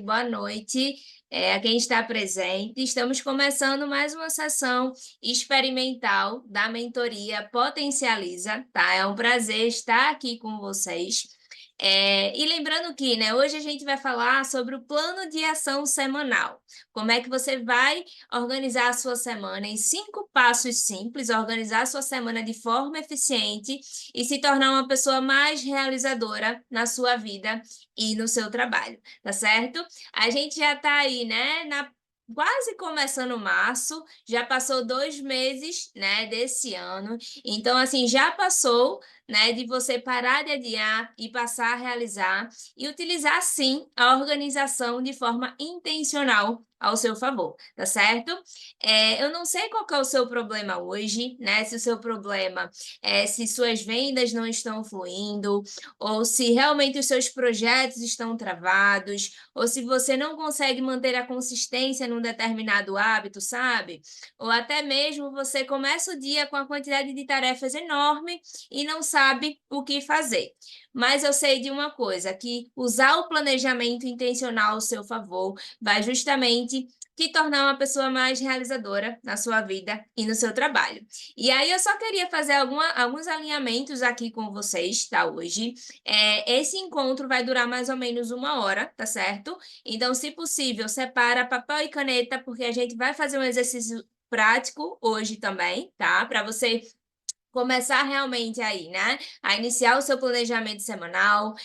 Boa noite a quem está presente. Estamos começando mais uma sessão experimental da mentoria Potencializa, tá? É um prazer estar aqui com vocês. E lembrando que, né, hoje a gente vai falar sobre o plano de ação semanal. Como é que você vai organizar a sua semana em 5 passos simples, organizar a sua semana de forma eficiente e se tornar uma pessoa mais realizadora na sua vida e no seu trabalho, tá certo? A gente já está aí, né, quase começando março, já passou 2 meses, né, desse ano. Então, assim, já passou, né, de você parar de adiar e passar a realizar e utilizar, sim, a organização de forma intencional ao seu favor, tá certo? Eu não sei qual que é o seu problema hoje, né? Se o seu problema é se suas vendas não estão fluindo, ou se realmente os seus projetos estão travados, ou se você não consegue manter a consistência num determinado hábito, sabe? Ou até mesmo você começa o dia com a quantidade de tarefas enorme e não sabe o que fazer. Mas eu sei de uma coisa, que usar o planejamento intencional ao seu favor vai justamente te tornar uma pessoa mais realizadora na sua vida e no seu trabalho. E aí eu só queria fazer alguns alinhamentos aqui com vocês, tá, hoje. Esse encontro vai durar mais ou menos 1 hora, tá certo? Então, se possível, separa papel e caneta, porque a gente vai fazer um exercício prático hoje também, tá? Para você começar realmente aí, né, a iniciar o seu planejamento semanal,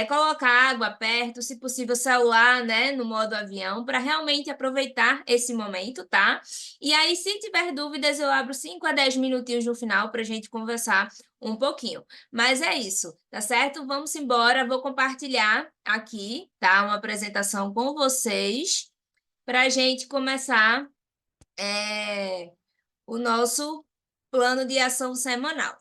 colocar água perto, se possível celular, né, no modo avião, para realmente aproveitar esse momento, tá? E aí, se tiver dúvidas, eu abro 5 a 10 minutinhos no final para a gente conversar um pouquinho. Mas é isso, tá certo? Vamos embora, vou compartilhar aqui, tá, uma apresentação com vocês, para a gente começar o nosso plano de ação semanal.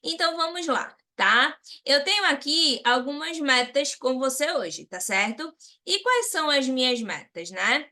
Então, vamos lá, tá? Eu tenho aqui algumas metas com você hoje, tá certo? E quais são as minhas metas, né?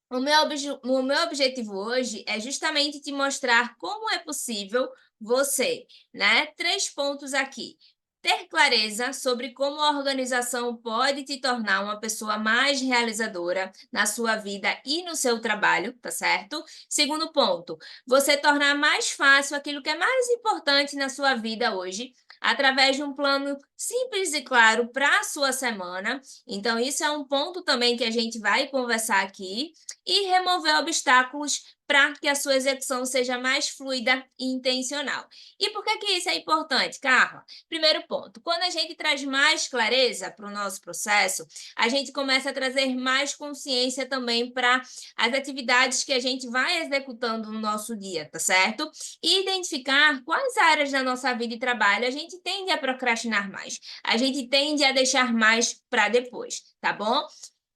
O meu objetivo hoje é justamente te mostrar como é possível você, né? 3 pontos aqui. Ter clareza sobre como a organização pode te tornar uma pessoa mais realizadora na sua vida e no seu trabalho, tá certo? Segundo ponto, você tornar mais fácil aquilo que é mais importante na sua vida hoje, através de um plano simples e claro para a sua semana. Então, isso é um ponto também que a gente vai conversar aqui e remover obstáculos para que a sua execução seja mais fluida e intencional. E por que isso é importante, Carla? Primeiro ponto, quando a gente traz mais clareza para o nosso processo, a gente começa a trazer mais consciência também para as atividades que a gente vai executando no nosso dia, tá certo? E identificar quais áreas da nossa vida e trabalho a gente tende a procrastinar mais, a gente tende a deixar mais para depois, tá bom?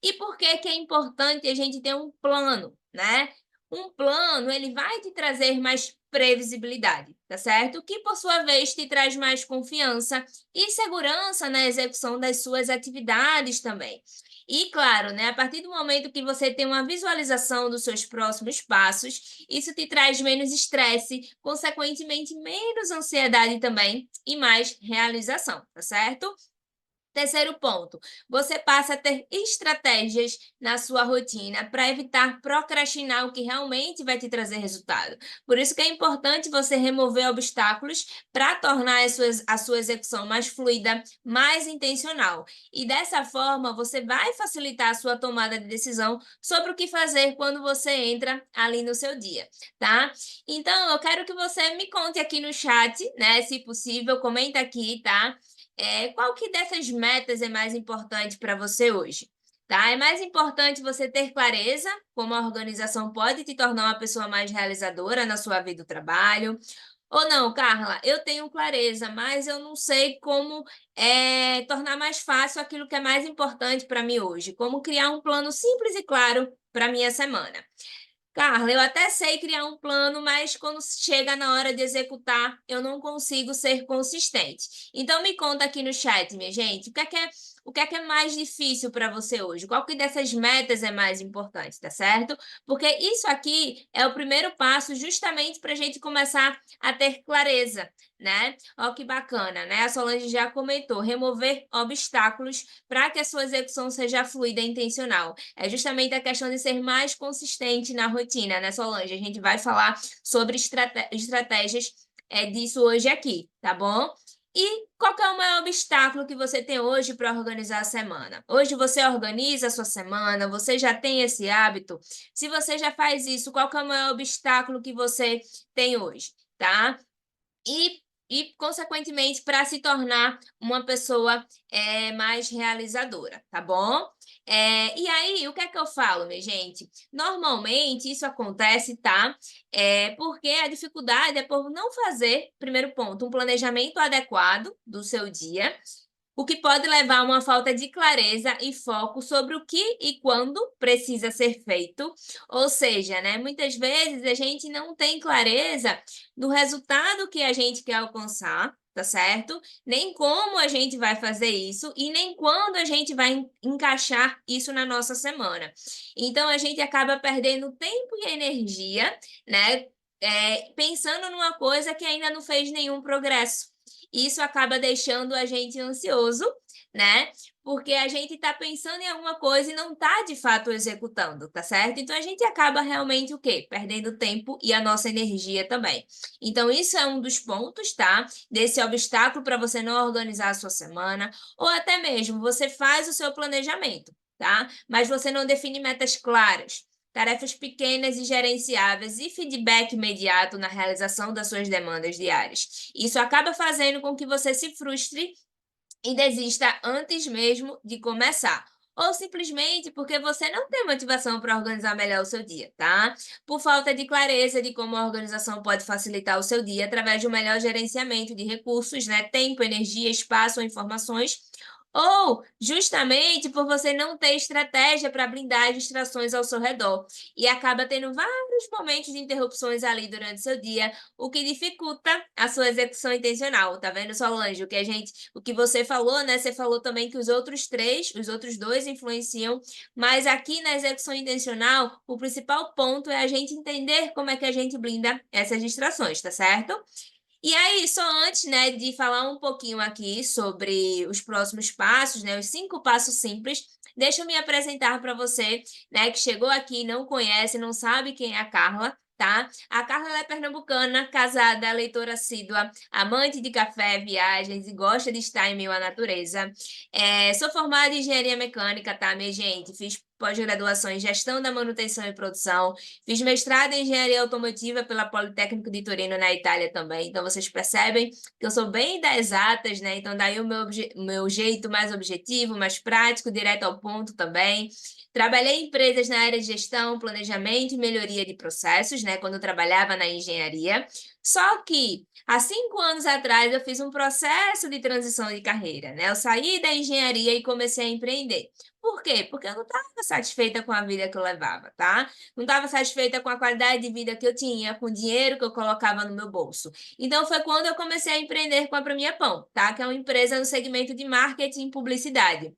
E por que que é importante a gente ter um plano, né? Um plano, ele vai te trazer mais previsibilidade, tá certo? Que, por sua vez, te traz mais confiança e segurança na execução das suas atividades também. E, claro, né, a partir do momento que você tem uma visualização dos seus próximos passos, isso te traz menos estresse, consequentemente, menos ansiedade também e mais realização, tá certo? Terceiro ponto, você passa a ter estratégias na sua rotina para evitar procrastinar o que realmente vai te trazer resultado. Por isso que é importante você remover obstáculos para tornar a sua execução mais fluida, mais intencional. E dessa forma, você vai facilitar a sua tomada de decisão sobre o que fazer quando você entra ali no seu dia, tá? Então, eu quero que você me conte aqui no chat, né? Se possível, comenta aqui, tá? Qual que dessas metas é mais importante para você hoje? Tá? É mais importante você ter clareza como a organização pode te tornar uma pessoa mais realizadora na sua vida do trabalho. Ou não, Carla, eu tenho clareza, mas eu não sei como tornar mais fácil aquilo que é mais importante para mim hoje. Como criar um plano simples e claro para minha semana. Carla, eu até sei criar um plano, mas quando chega na hora de executar, eu não consigo ser consistente. Então me conta aqui no chat, minha gente, o que é mais difícil para você hoje? Qual que dessas metas é mais importante, tá certo? Porque isso aqui é o primeiro passo justamente para a gente começar a ter clareza, né? Ó que bacana, né? A Solange já comentou, remover obstáculos para que a sua execução seja fluida e intencional. É justamente a questão de ser mais consistente na rotina, né, Solange? A gente vai falar sobre estratégias disso hoje aqui, tá bom? E qual que é o maior obstáculo que você tem hoje para organizar a semana? Hoje você organiza a sua semana, você já tem esse hábito? Se você já faz isso, qual que é o maior obstáculo que você tem hoje, tá? Consequentemente, para se tornar uma pessoa mais realizadora, tá bom? E aí, o que é que eu falo, minha gente? Normalmente, isso acontece, tá? Porque a dificuldade é por não fazer, primeiro ponto, um planejamento adequado do seu dia, o que pode levar a uma falta de clareza e foco sobre o que e quando precisa ser feito. Ou seja, né, muitas vezes a gente não tem clareza do resultado que a gente quer alcançar, tá certo? Nem como a gente vai fazer isso e nem quando a gente vai encaixar isso na nossa semana. Então a gente acaba perdendo tempo e energia, né? Pensando numa coisa que ainda não fez nenhum progresso. Isso acaba deixando a gente ansioso, né? Porque a gente está pensando em alguma coisa e não está de fato executando, tá certo? Então a gente acaba realmente o quê? Perdendo tempo e a nossa energia também. Então, isso é um dos pontos, tá? Desse obstáculo para você não organizar a sua semana, ou até mesmo você faz o seu planejamento, tá? Mas você não define metas claras. Tarefas pequenas e gerenciáveis e feedback imediato na realização das suas demandas diárias. Isso acaba fazendo com que você se frustre e desista antes mesmo de começar. Ou simplesmente porque você não tem motivação para organizar melhor o seu dia, tá? Por falta de clareza de como a organização pode facilitar o seu dia através de um melhor gerenciamento de recursos, né? Tempo, energia, espaço ou informações, ou justamente por você não ter estratégia para blindar as distrações ao seu redor e acaba tendo vários momentos de interrupções ali durante seu dia, o que dificulta a sua execução intencional. Tá vendo, Solange? O que você falou, né? Você falou também que os outros dois influenciam, mas aqui na execução intencional, o principal ponto é a gente entender como é que a gente blinda essas distrações, tá certo? E aí, só antes, né, de falar um pouquinho aqui sobre os próximos passos, né, os 5 passos simples, deixa eu me apresentar para você, né, que chegou aqui, não conhece, não sabe quem é a Carla, tá? A Carla ela é pernambucana, casada, leitora assídua, amante de café, viagens e gosta de estar em meio à natureza. Sou formada em engenharia mecânica, tá, minha gente? Fiz pós-graduação em gestão da manutenção e produção, fiz mestrado em engenharia automotiva pela Politécnico de Torino, na Itália também. Então, vocês percebem que eu sou bem das exatas, né? Então, daí o meu jeito mais objetivo, mais prático, direto ao ponto também. Trabalhei em empresas na área de gestão, planejamento e melhoria de processos, né? Quando eu trabalhava na engenharia. Só que, há 5 anos atrás, eu fiz um processo de transição de carreira, né? Eu saí da engenharia e comecei a empreender. Por quê? Porque eu não estava satisfeita com a vida que eu levava, tá? Não estava satisfeita com a qualidade de vida que eu tinha, com o dinheiro que eu colocava no meu bolso. Então, foi quando eu comecei a empreender com a Pra Minha Pão, tá? Que é uma empresa no segmento de marketing e publicidade.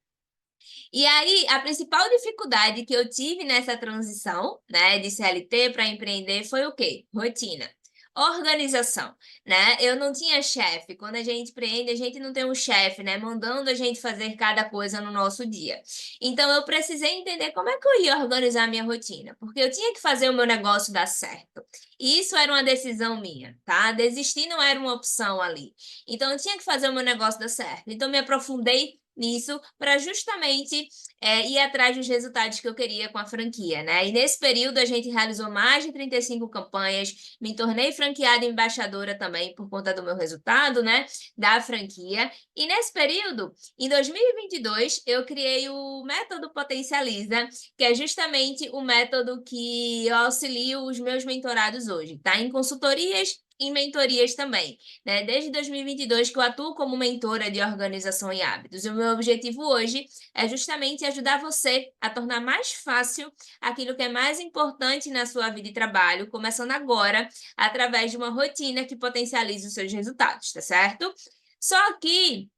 E aí, a principal dificuldade que eu tive nessa transição, né, de CLT para empreender foi o quê? Rotina. Organização, né? Eu não tinha chefe. Quando a gente empreende, a gente não tem um chefe, né, mandando a gente fazer cada coisa no nosso dia. Então, eu precisei entender como é que eu ia organizar a minha rotina, porque eu tinha que fazer o meu negócio dar certo. E isso era uma decisão minha, tá? Desistir não era uma opção ali. Então, eu tinha que fazer o meu negócio dar certo. Então, me aprofundei nisso para justamente ir atrás dos resultados que eu queria com a franquia, né? E nesse período a gente realizou mais de 35 campanhas, me tornei franqueada embaixadora também por conta do meu resultado, né? Da franquia. E nesse período, em 2022, eu criei o método Potencializa, que é justamente o método que eu auxilio os meus mentorados hoje, tá? Em consultorias em mentorias também, né? Desde 2022 que eu atuo como mentora de organização e hábitos. E o meu objetivo hoje é justamente ajudar você a tornar mais fácil aquilo que é mais importante na sua vida e trabalho, começando agora, através de uma rotina que potencialize os seus resultados, tá certo? Só que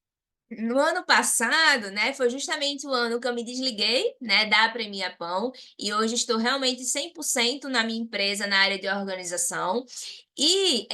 No ano passado, né, foi justamente o ano que eu me desliguei, né, da Premia Pão, e hoje estou realmente 100% na minha empresa, na área de organização. E,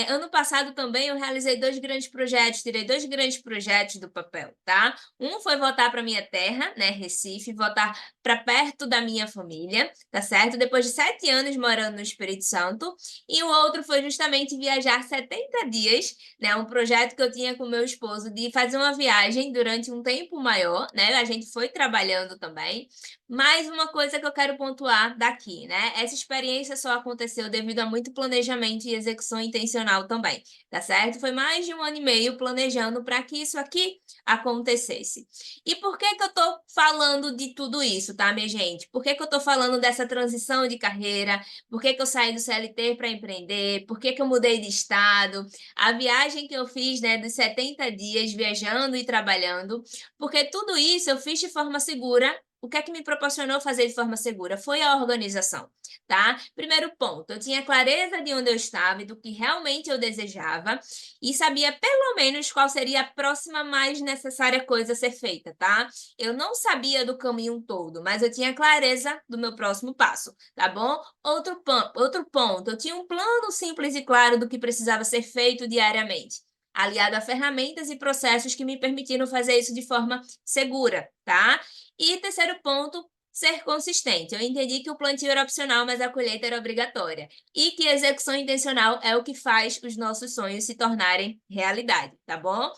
ano passado também eu realizei 2 grandes projetos, tirei 2 grandes projetos do papel, tá. Um foi voltar para minha terra, né, Recife, voltar para perto da minha família, tá certo, depois de 7 anos morando no Espírito Santo, e o outro foi justamente viajar 70 dias, né, um projeto que eu tinha com meu esposo de fazer uma viagem durante um tempo maior, né, a gente foi trabalhando também, mas uma coisa que eu quero pontuar daqui, né, essa experiência só aconteceu devido a muito planejamento e execução intencional também, tá certo? Foi mais de 1 ano e meio planejando para que isso aqui acontecesse. E por que que eu tô falando de tudo isso, tá, minha gente? Por que que eu tô falando dessa transição de carreira? Por que que eu saí do CLT para empreender? Por que que eu mudei de estado? A viagem que eu fiz, né, dos 70 dias viajando e trabalhando, porque tudo isso eu fiz de forma segura. O que é que me proporcionou fazer de forma segura? Foi a organização, tá? Primeiro ponto, eu tinha clareza de onde eu estava e do que realmente eu desejava e sabia pelo menos qual seria a próxima mais necessária coisa a ser feita, tá? Eu não sabia do caminho todo, mas eu tinha clareza do meu próximo passo, tá bom? Outro ponto, eu tinha um plano simples e claro do que precisava ser feito diariamente, aliado a ferramentas e processos que me permitiram fazer isso de forma segura, tá? E terceiro ponto, ser consistente. Eu entendi que o plantio era opcional, mas a colheita era obrigatória. E que a execução intencional é o que faz os nossos sonhos se tornarem realidade, tá bom?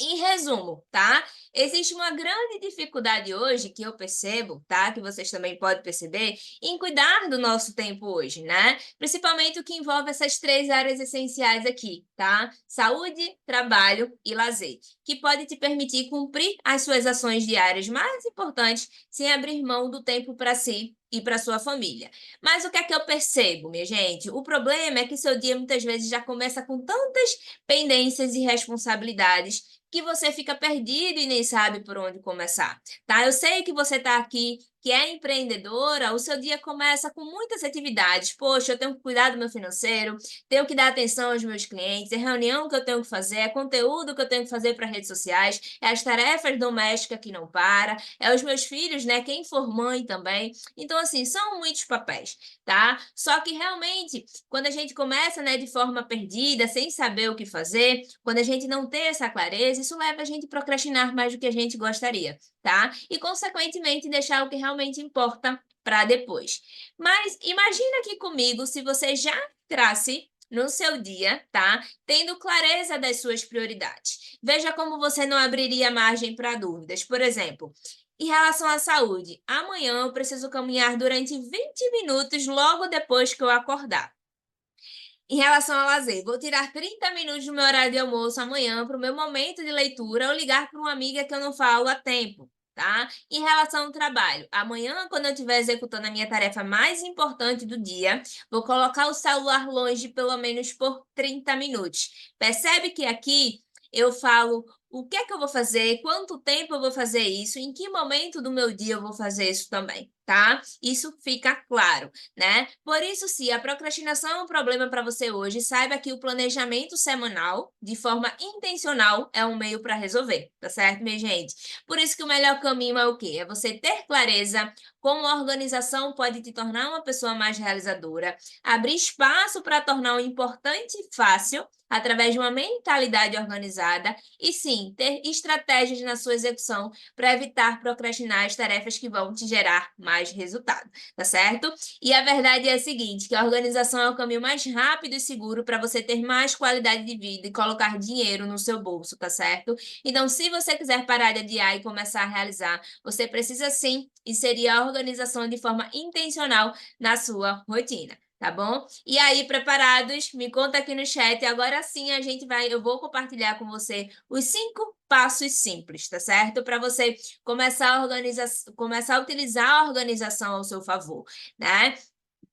Em resumo, tá? Existe uma grande dificuldade hoje que eu percebo, tá? Que vocês também podem perceber, em cuidar do nosso tempo hoje, né? Principalmente o que envolve essas 3 áreas essenciais aqui, tá? Saúde, trabalho e lazer, que pode te permitir cumprir as suas ações diárias mais importantes sem abrir mão do tempo para si e para sua família. Mas o que é que eu percebo, minha gente? O problema é que seu dia muitas vezes já começa com tantas pendências e responsabilidades que você fica perdido e nem sabe por onde começar, tá? Eu sei que você está aqui, que é empreendedora, o seu dia começa com muitas atividades. Poxa, eu tenho que cuidar do meu financeiro, tenho que dar atenção aos meus clientes, é reunião que eu tenho que fazer, é conteúdo que eu tenho que fazer para redes sociais, é as tarefas domésticas que não para, é os meus filhos, né? Quem for mãe também. Então, assim, são muitos papéis, tá? Só que realmente, quando a gente começa, né, de forma perdida, sem saber o que fazer, quando a gente não tem essa clareza, isso leva a gente a procrastinar mais do que a gente gostaria, tá? E, consequentemente, deixar o que realmente importa para depois. Mas imagina aqui comigo se você já entrasse no seu dia, tá? Tendo clareza das suas prioridades. Veja como você não abriria margem para dúvidas. Por exemplo, em relação à saúde, amanhã eu preciso caminhar durante 20 minutos logo depois que eu acordar. Em relação ao lazer, vou tirar 30 minutos do meu horário de almoço amanhã para o meu momento de leitura ou ligar para uma amiga que eu não falo há tempo, tá? Em relação ao trabalho, amanhã, quando eu estiver executando a minha tarefa mais importante do dia, vou colocar o celular longe pelo menos por 30 minutos. Percebe que aqui eu falo o que é que eu vou fazer, quanto tempo eu vou fazer isso, em que momento do meu dia eu vou fazer isso também, tá? Isso fica claro, né? Por isso, se a procrastinação é um problema para você hoje, saiba que o planejamento semanal, de forma intencional, é um meio para resolver, tá certo, minha gente? Por isso que o melhor caminho é o quê? É você ter clareza como a organização pode te tornar uma pessoa mais realizadora, abrir espaço para tornar o importante fácil através de uma mentalidade organizada e sim, ter estratégias na sua execução para evitar procrastinar as tarefas que vão te gerar mais resultado, tá certo? E a verdade é a seguinte, que a organização é o caminho mais rápido e seguro para você ter mais qualidade de vida e colocar dinheiro no seu bolso, tá certo? Então, se você quiser parar de adiar e começar a realizar, você precisa sim inserir a organização de forma intencional na sua rotina. Tá bom? E aí, preparados? Me conta aqui no chat. Agora sim eu vou compartilhar com você os 5 passos simples, tá certo? Para você começar a utilizar a organização ao seu favor, né?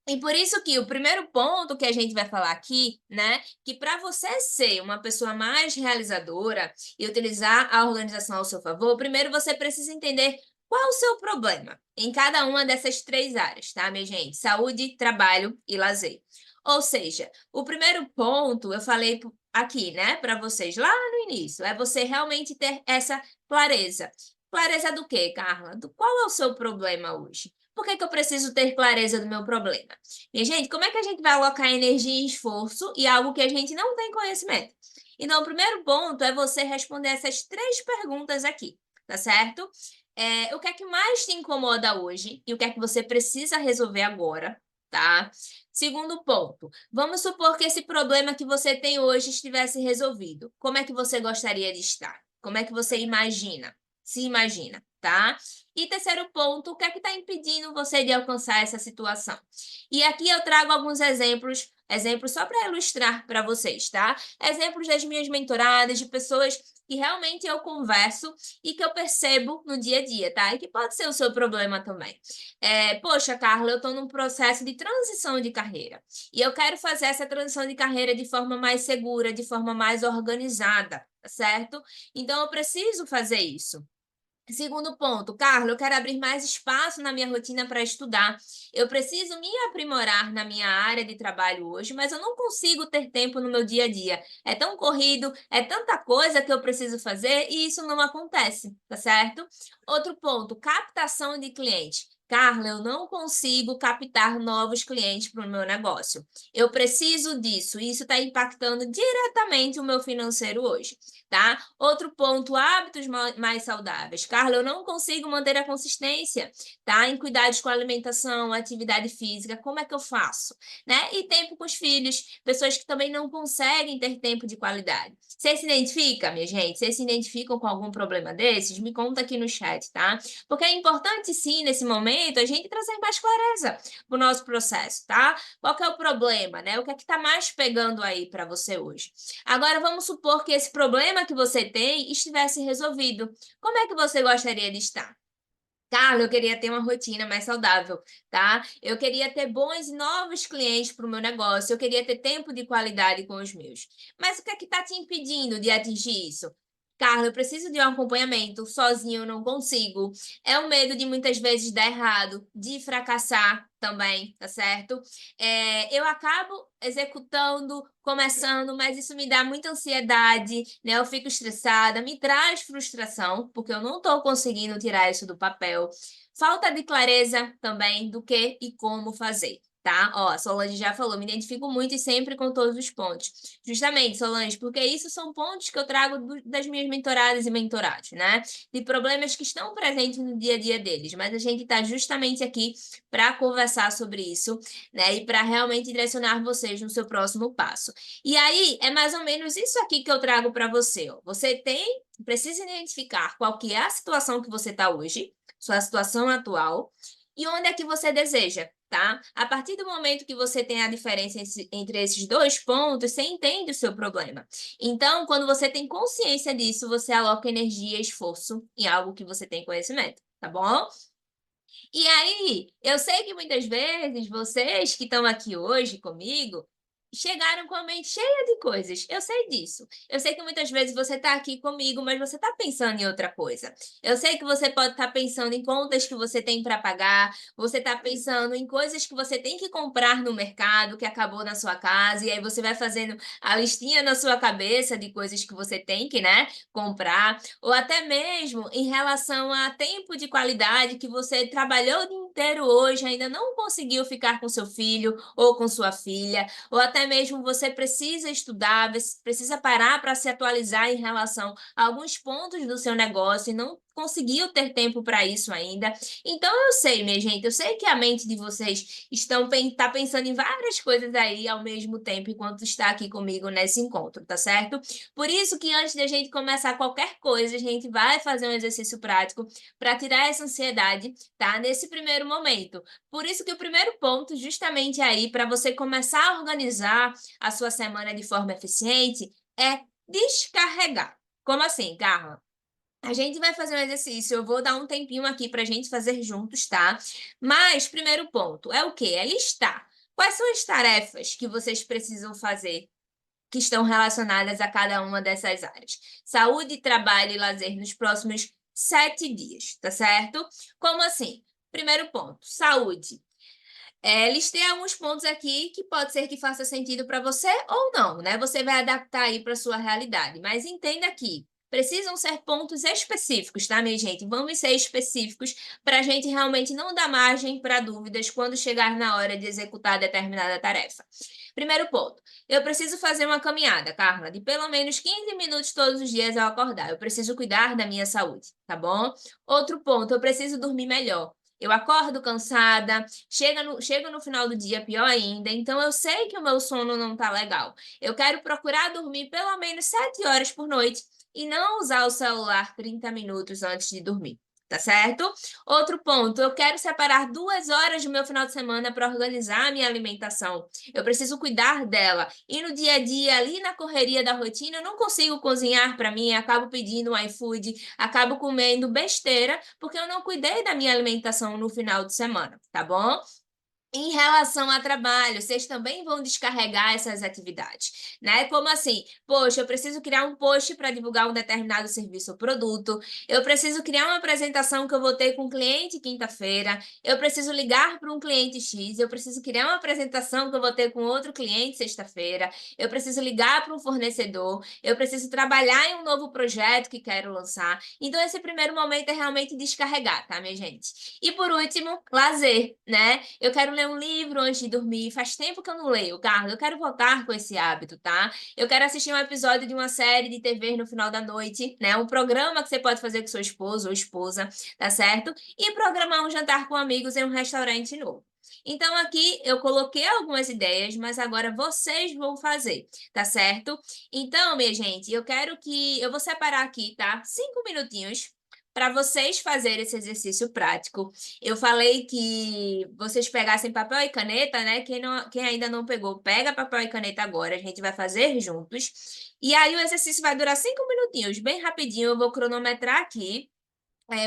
E por isso que o primeiro ponto que a gente vai falar aqui, né, que para você ser uma pessoa mais realizadora e utilizar a organização ao seu favor, primeiro você precisa entender qual o seu problema em cada uma dessas 3 áreas, tá, minha gente? Saúde, trabalho e lazer. Ou seja, o primeiro ponto, eu falei aqui, né, para vocês, lá no início, é você realmente ter essa clareza. Clareza do quê, Carla? Qual é o seu problema hoje? Por que que eu preciso ter clareza do meu problema? Minha gente, como é que a gente vai alocar energia e esforço e algo que a gente não tem conhecimento? Então, o primeiro ponto é você responder essas 3 perguntas aqui, tá certo? O que é que mais te incomoda hoje e o que é que você precisa resolver agora, tá? Segundo ponto, vamos supor que esse problema que você tem hoje estivesse resolvido. Como é que você gostaria de estar? Como é que você imagina? Se imagina, tá? E terceiro ponto, o que é que está impedindo você de alcançar essa situação? E aqui eu trago alguns exemplos só para ilustrar para vocês, tá? Exemplos das minhas mentoradas, de pessoas que realmente eu converso e que eu percebo no dia a dia, tá? E que pode ser o seu problema também. Poxa, Carla, eu estou num processo de transição de carreira e eu quero fazer essa transição de carreira de forma mais segura, de forma mais organizada, tá certo? Então eu preciso fazer isso. Segundo ponto, Carla, eu quero abrir mais espaço na minha rotina para estudar. Eu preciso me aprimorar na minha área de trabalho hoje, mas eu não consigo ter tempo no meu dia a dia. É tão corrido, é tanta coisa que eu preciso fazer e isso não acontece, tá certo? Outro ponto, captação de cliente. Carla, eu não consigo captar novos clientes para o meu negócio. Eu preciso disso e isso está impactando diretamente o meu financeiro hoje, tá? Outro ponto, hábitos mais saudáveis. Carla, eu não consigo manter a consistência, tá? Em cuidados com a alimentação, atividade física, como é que eu faço? Né? E tempo com os filhos, pessoas que também não conseguem ter tempo de qualidade. Você se identifica, minha gente? Vocês se identificam com algum problema desses? Me conta aqui no chat, tá? Porque é importante, sim, nesse momento, a gente trazer mais clareza para o nosso processo, tá? Qual que é o problema, né? O que é que está mais pegando aí para você hoje? Agora, vamos supor que esse problema que você tem estivesse resolvido. Como é que você gostaria de estar? Carla, eu queria ter uma rotina mais saudável, tá? Eu queria ter bons e novos clientes para o meu negócio, eu queria ter tempo de qualidade com os meus. Mas o que é que está te impedindo de atingir isso? Carla, eu preciso de um acompanhamento, sozinho eu não consigo. É o medo de muitas vezes dar errado, de fracassar também, tá certo? Eu acabo executando, começando, mas isso me dá muita ansiedade, né? Eu fico estressada, me traz frustração, porque eu não estou conseguindo tirar isso do papel. Falta de clareza também do que e como fazer. Tá? Ó, a Solange já falou, me identifico muito e sempre com todos os pontos. Justamente, Solange, porque isso são pontos que eu trago das minhas mentoradas e mentorados, né? De problemas que estão presentes no dia a dia deles, mas a gente está justamente aqui para conversar sobre isso, né? E para realmente direcionar vocês no seu próximo passo. E aí, é mais ou menos isso aqui que eu trago para você, ó. Precisa identificar qual que é a situação que você está hoje, sua situação atual, e onde é que você deseja, tá? A partir do momento que você tem a diferença entre esses 2 pontos, você entende o seu problema. Então, quando você tem consciência disso, você aloca energia e esforço em algo que você tem conhecimento, tá bom? E aí, eu sei que muitas vezes vocês que estão aqui hoje comigo chegaram com a mente cheia de coisas. Eu sei disso. Eu sei que muitas vezes você está aqui comigo, mas você está pensando em outra coisa. Eu sei que você pode estar pensando em contas que você tem para pagar, você está pensando em coisas que você tem que comprar no mercado, que acabou na sua casa, e aí você vai fazendo a listinha na sua cabeça de coisas que você tem que, né, comprar, ou até mesmo em relação a tempo de qualidade que você trabalhou o dia inteiro hoje, ainda não conseguiu ficar com seu filho ou com sua filha, ou até mesmo você precisa estudar, você precisa parar para se atualizar em relação a alguns pontos do seu negócio e não conseguiu ter tempo para isso ainda. Então eu sei, minha gente, eu sei que a mente de vocês tá pensando em várias coisas aí ao mesmo tempo enquanto está aqui comigo nesse encontro, tá certo? Por isso que antes de a gente começar qualquer coisa, a gente vai fazer um exercício prático para tirar essa ansiedade, tá? Nesse primeiro momento. Por isso que o primeiro ponto, justamente aí, para você começar a organizar a sua semana de forma eficiente, é descarregar. Como assim, Carla? A gente vai fazer um exercício, eu vou dar um tempinho aqui para a gente fazer juntos, tá? Mas, primeiro ponto, é o quê? É listar. Quais são as tarefas que vocês precisam fazer que estão relacionadas a cada uma dessas áreas? Saúde, trabalho e lazer nos próximos 7 dias, tá certo? Como assim? Primeiro ponto, saúde. Listei alguns pontos aqui que pode ser que faça sentido para você ou não, né? Você vai adaptar aí para sua realidade, mas entenda aqui. Precisam ser pontos específicos, tá, minha gente? Vamos ser específicos para a gente realmente não dar margem para dúvidas quando chegar na hora de executar determinada tarefa. Primeiro ponto, eu preciso fazer uma caminhada, Carla, de pelo menos 15 minutos todos os dias ao acordar. Eu preciso cuidar da minha saúde, tá bom? Outro ponto, eu preciso dormir melhor. Eu acordo cansada, chega no final do dia pior ainda, então eu sei que o meu sono não tá legal. Eu quero procurar dormir pelo menos 7 horas por noite e não usar o celular 30 minutos antes de dormir. Tá certo? Outro ponto, eu quero separar 2 horas do meu final de semana para organizar a minha alimentação. Eu preciso cuidar dela. E no dia a dia, ali na correria da rotina, eu não consigo cozinhar para mim, acabo pedindo um iFood, acabo comendo besteira, porque eu não cuidei da minha alimentação no final de semana, tá bom? Em relação a trabalho, vocês também vão descarregar essas atividades, né? Como assim? Poxa, eu preciso criar um post para divulgar um determinado serviço ou produto, eu preciso criar uma apresentação que eu vou ter com um cliente quinta-feira, eu preciso ligar para um cliente X, eu preciso criar uma apresentação que eu vou ter com outro cliente sexta-feira, eu preciso ligar para um fornecedor, eu preciso trabalhar em um novo projeto que quero lançar. Então, esse primeiro momento é realmente descarregar, tá, minha gente? E por último, lazer, né? Eu quero ler um livro antes de dormir. Faz tempo que eu não leio, Carlos. Eu quero voltar com esse hábito, tá? Eu quero assistir um episódio de uma série de TV no final da noite, né? Um programa que você pode fazer com seu esposo ou esposa, tá certo? E programar um jantar com amigos em um restaurante novo. Então, aqui eu coloquei algumas ideias, mas agora vocês vão fazer, tá certo? Então, minha gente, eu vou separar aqui, tá? 5 minutinhos para vocês fazerem esse exercício prático. Eu falei que vocês pegassem papel e caneta, né? Quem ainda não pegou, pega papel e caneta agora, a gente vai fazer juntos. E aí o exercício vai durar 5 minutinhos, bem rapidinho, eu vou cronometrar aqui.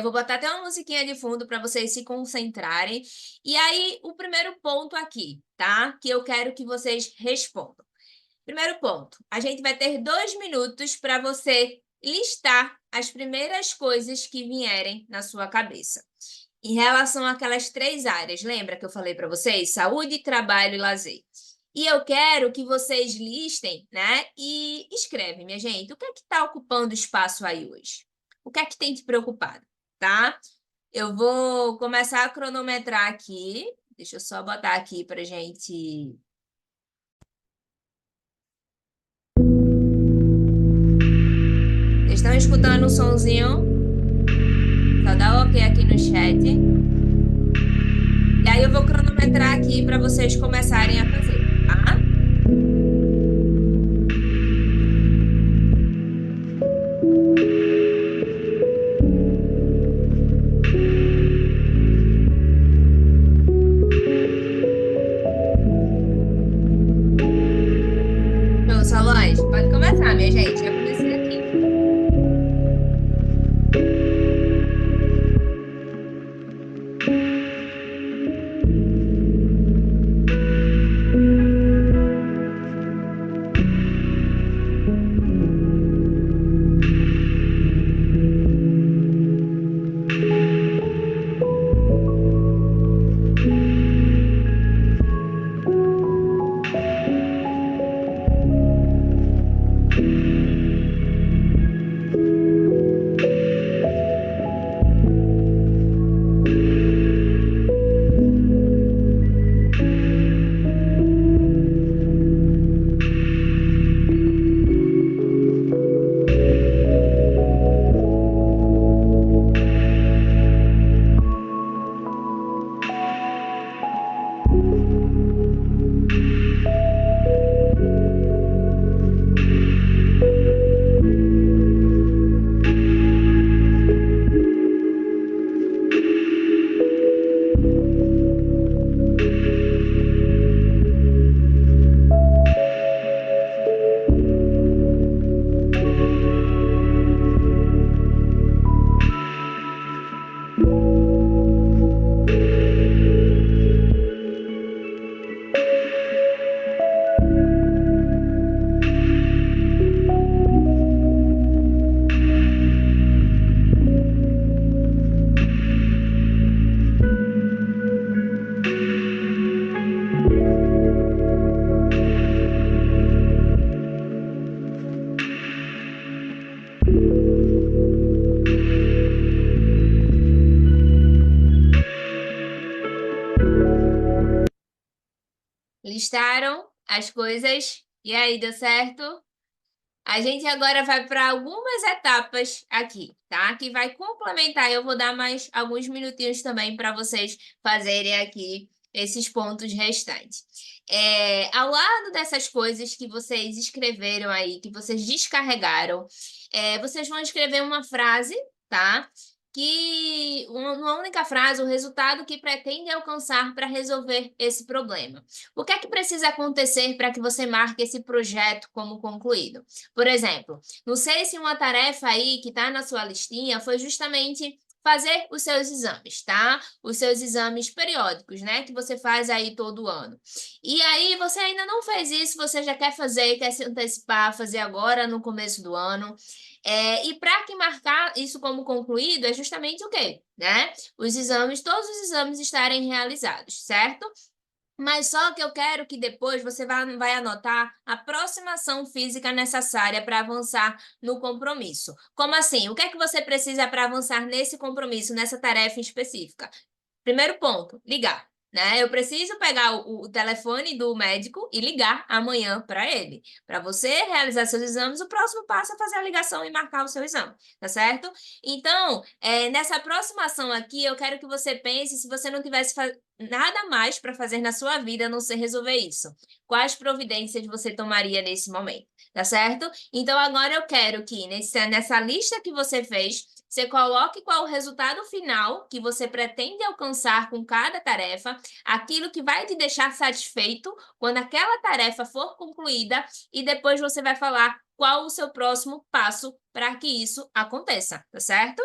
Vou botar até uma musiquinha de fundo para vocês se concentrarem. E aí, o primeiro ponto aqui, tá? Que eu quero que vocês respondam. Primeiro ponto, a gente vai ter 2 minutos para você listar as primeiras coisas que vierem na sua cabeça. Em relação àquelas 3 áreas, lembra que eu falei para vocês? Saúde, trabalho e lazer. E eu quero que vocês listem, né? E escrevem, minha gente, o que é que está ocupando espaço aí hoje? O que é que tem te preocupado, tá? Eu vou começar a cronometrar aqui. Deixa eu só botar aqui para gente. Estão escutando o sonzinho? Só dá ok aqui no chat. E aí eu vou cronometrar aqui para vocês começarem a fazer, tá? Então, Solange, pode começar, minha gente. Já comecei aqui. Listaram as coisas? E aí, deu certo? A gente agora vai para algumas etapas aqui, tá? Que vai complementar. Eu vou dar mais alguns minutinhos também para vocês fazerem aqui esses pontos restantes. Ao lado dessas coisas que vocês escreveram aí, que vocês descarregaram, vocês vão escrever uma frase, tá? Que uma única frase, o resultado que pretende alcançar para resolver esse problema. O que é que precisa acontecer para que você marque esse projeto como concluído? Por exemplo, não sei se uma tarefa aí que está na sua listinha foi justamente fazer os seus exames, tá? Os seus exames periódicos, né? Que você faz aí todo ano. E aí você ainda não fez isso, você já quer fazer, quer se antecipar, fazer agora no começo do ano. E para que marcar isso como concluído é justamente o quê? Né? Os exames, todos os exames estarem realizados, certo? Mas só que eu quero que depois você vai anotar a aproximação física necessária para avançar no compromisso. Como assim? O que é que você precisa para avançar nesse compromisso, nessa tarefa específica? Primeiro ponto, ligar. Né? Eu preciso pegar o telefone do médico e ligar amanhã para ele. Para você realizar seus exames, o próximo passo é fazer a ligação e marcar o seu exame, tá certo? Então, nessa aproximação aqui, eu quero que você pense se você não tivesse nada mais para fazer na sua vida a não ser resolver isso. Quais providências você tomaria nesse momento, tá certo? Então, agora eu quero que nessa lista que você fez, você coloque qual o resultado final que você pretende alcançar com cada tarefa, aquilo que vai te deixar satisfeito quando aquela tarefa for concluída, e depois você vai falar qual o seu próximo passo para que isso aconteça, tá certo?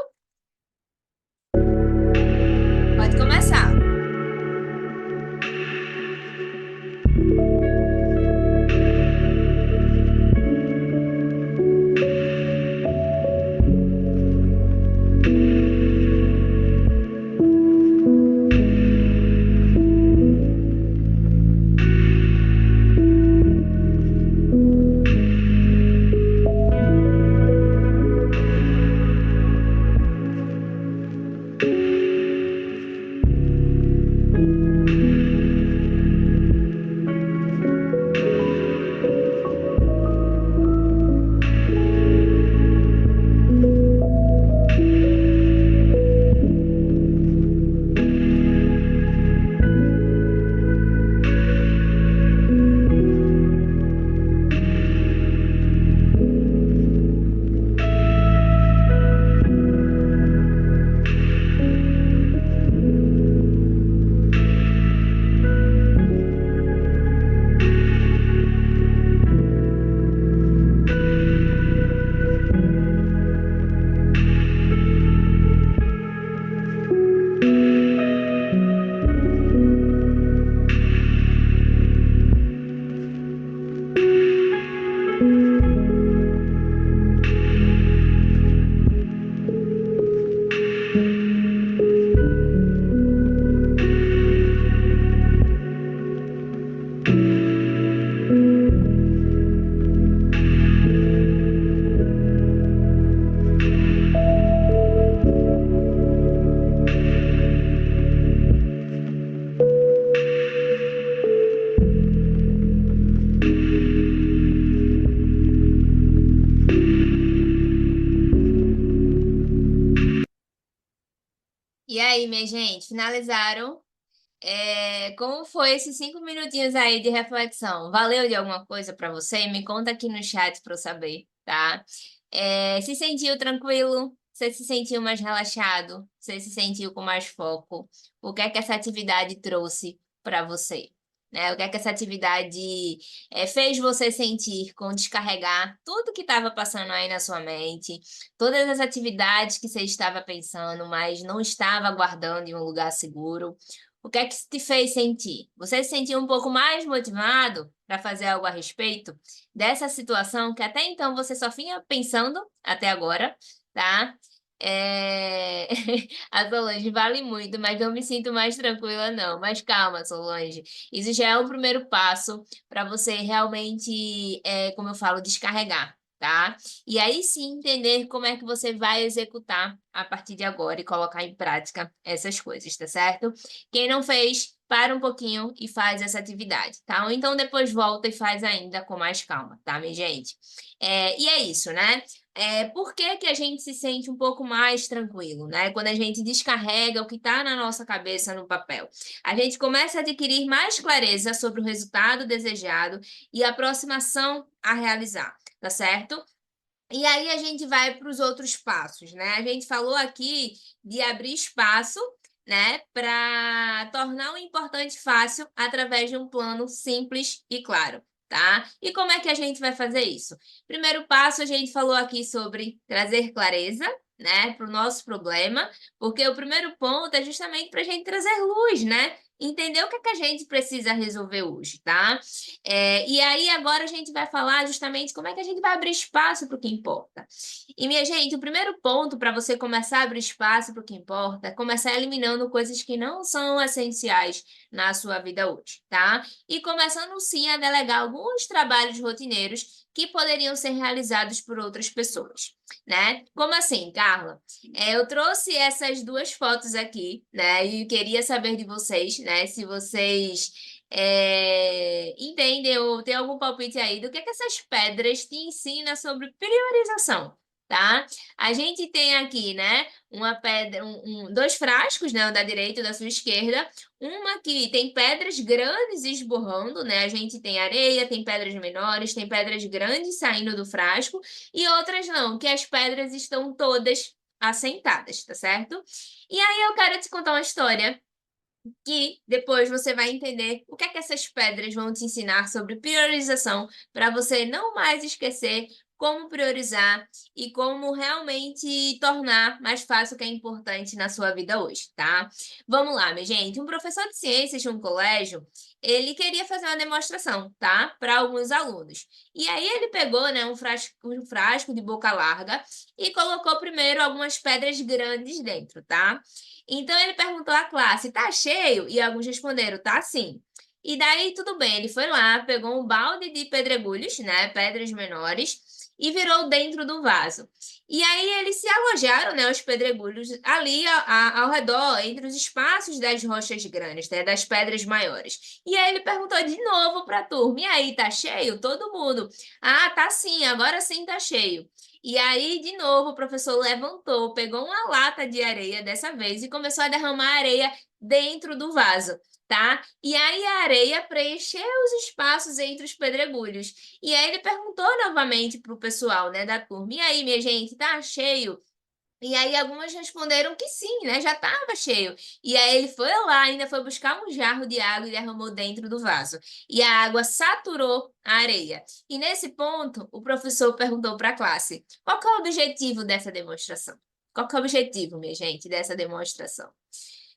Pode começar. E aí, minha gente, finalizaram? Como foi esses 5 minutinhos aí de reflexão? Valeu de alguma coisa para você? Me conta aqui no chat para eu saber, tá? Se sentiu tranquilo? Você se sentiu mais relaxado? Você se sentiu com mais foco? O que é que essa atividade trouxe para você? Né? O que é que essa atividade fez você sentir com descarregar tudo que estava passando aí na sua mente, todas as atividades que você estava pensando, mas não estava guardando em um lugar seguro? O que é que te fez sentir? Você se sentiu um pouco mais motivado para fazer algo a respeito dessa situação que até então você só vinha pensando até agora, tá? A Solange vale muito, mas não me sinto mais tranquila, não. Mas calma, Solange. Isso já é o primeiro passo para você realmente, como eu falo, descarregar. tá? E aí sim entender como é que você vai executar a partir de agora e colocar em prática essas coisas, tá certo? Quem não fez, para um pouquinho e faz essa atividade, tá? Ou então depois volta e faz ainda com mais calma, tá, minha gente? E é isso, né? Por que que a gente se sente um pouco mais tranquilo, né? Quando a gente descarrega o que está na nossa cabeça no papel. A gente começa a adquirir mais clareza sobre o resultado desejado e a aproximação a realizar, tá certo? E aí a gente vai para os outros passos, né? A gente falou aqui de abrir espaço, né, para tornar o importante fácil através de um plano simples e claro, tá? E como é que a gente vai fazer isso? Primeiro passo, a gente falou aqui sobre trazer clareza, né, para o nosso problema, porque o primeiro ponto é justamente para a gente trazer luz, né? Entender o que é que a gente precisa resolver hoje, tá? E aí agora a gente vai falar justamente como é que a gente vai abrir espaço para o que importa. E, minha gente, o primeiro ponto para você começar a abrir espaço para o que importa é começar eliminando coisas que não são essenciais na sua vida hoje, tá? E começando sim a delegar alguns trabalhos rotineiros que poderiam ser realizados por outras pessoas, né? Como assim, Carla? Eu trouxe essas duas fotos aqui, né? E queria saber de vocês, né? Se vocês entendem ou tem algum palpite aí do que essas pedras te ensinam sobre priorização, tá? A gente tem aqui, né, uma pedra, dois frascos, né, o da direita e o da sua esquerda, uma que tem pedras grandes esborrando, né? A gente tem areia, tem pedras menores, tem pedras grandes saindo do frasco e outras não, que as pedras estão todas assentadas, tá certo? E aí eu quero te contar uma história que depois você vai entender o que é que essas pedras vão te ensinar sobre priorização para você não mais esquecer como priorizar e como realmente tornar mais fácil o que é importante na sua vida hoje, tá? Vamos lá, minha gente. Um professor de ciências de um colégio, ele queria fazer uma demonstração, tá? Para alguns alunos. E aí ele pegou, né, um frasco de boca larga e colocou primeiro algumas pedras grandes dentro, tá? Então ele perguntou à classe: tá cheio? E alguns responderam: tá sim. E daí tudo bem, ele foi lá, pegou um balde de pedregulhos, né, pedras menores, e virou dentro do vaso. E aí eles se alojaram, né, os pedregulhos ali ao redor, entre os espaços das rochas grandes, né, das pedras maiores. E aí ele perguntou de novo para a turma: e aí, tá cheio? Todo mundo: ah, tá sim, agora sim tá cheio. E aí, de novo, o professor levantou, pegou uma lata de areia dessa vez e começou a derramar areia dentro do vaso, tá? E aí a areia preencheu os espaços entre os pedregulhos. E aí ele perguntou novamente para o pessoal, né, da turma: e aí, minha gente, tá cheio? E aí algumas responderam que sim, né? Já estava cheio. E aí ele foi lá, ainda foi buscar um jarro de água e derramou dentro do vaso. E a água saturou a areia. E nesse ponto, o professor perguntou para a classe: qual que é o objetivo dessa demonstração? Qual que é o objetivo, minha gente, dessa demonstração?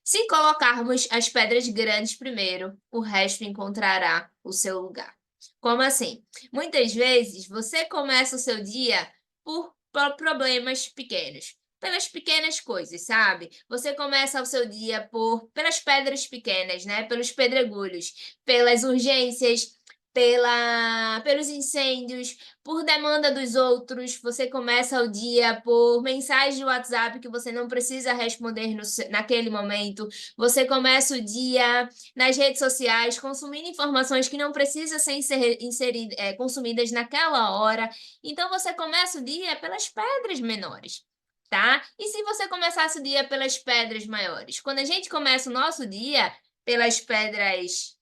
Se colocarmos as pedras grandes primeiro, o resto encontrará o seu lugar. Como assim? Muitas vezes você começa o seu dia por problemas pequenos, pelas pequenas coisas, sabe? Você começa o seu dia pelas pedras pequenas, né? Pelos pedregulhos, pelas urgências, pelos incêndios, por demanda dos outros. Você começa o dia por mensagem de WhatsApp que você não precisa responder naquele momento. Você começa o dia nas redes sociais consumindo informações que não precisam ser consumidas naquela hora. Então você começa o dia pelas pedras menores. Tá? E se você começasse o dia pelas pedras maiores? Quando a gente começa o nosso dia pelas pedras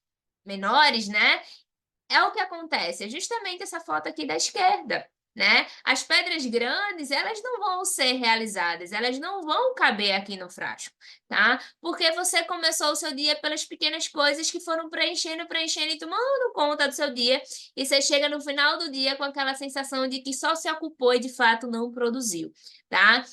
menores, né? É o que acontece, é justamente essa foto aqui da esquerda, né? As pedras grandes, elas não vão ser realizadas, elas não vão caber aqui no frasco, tá? Porque você começou o seu dia pelas pequenas coisas que foram preenchendo, preenchendo e tomando conta do seu dia, e você chega no final do dia com aquela sensação de que só se ocupou e de fato não produziu, tá?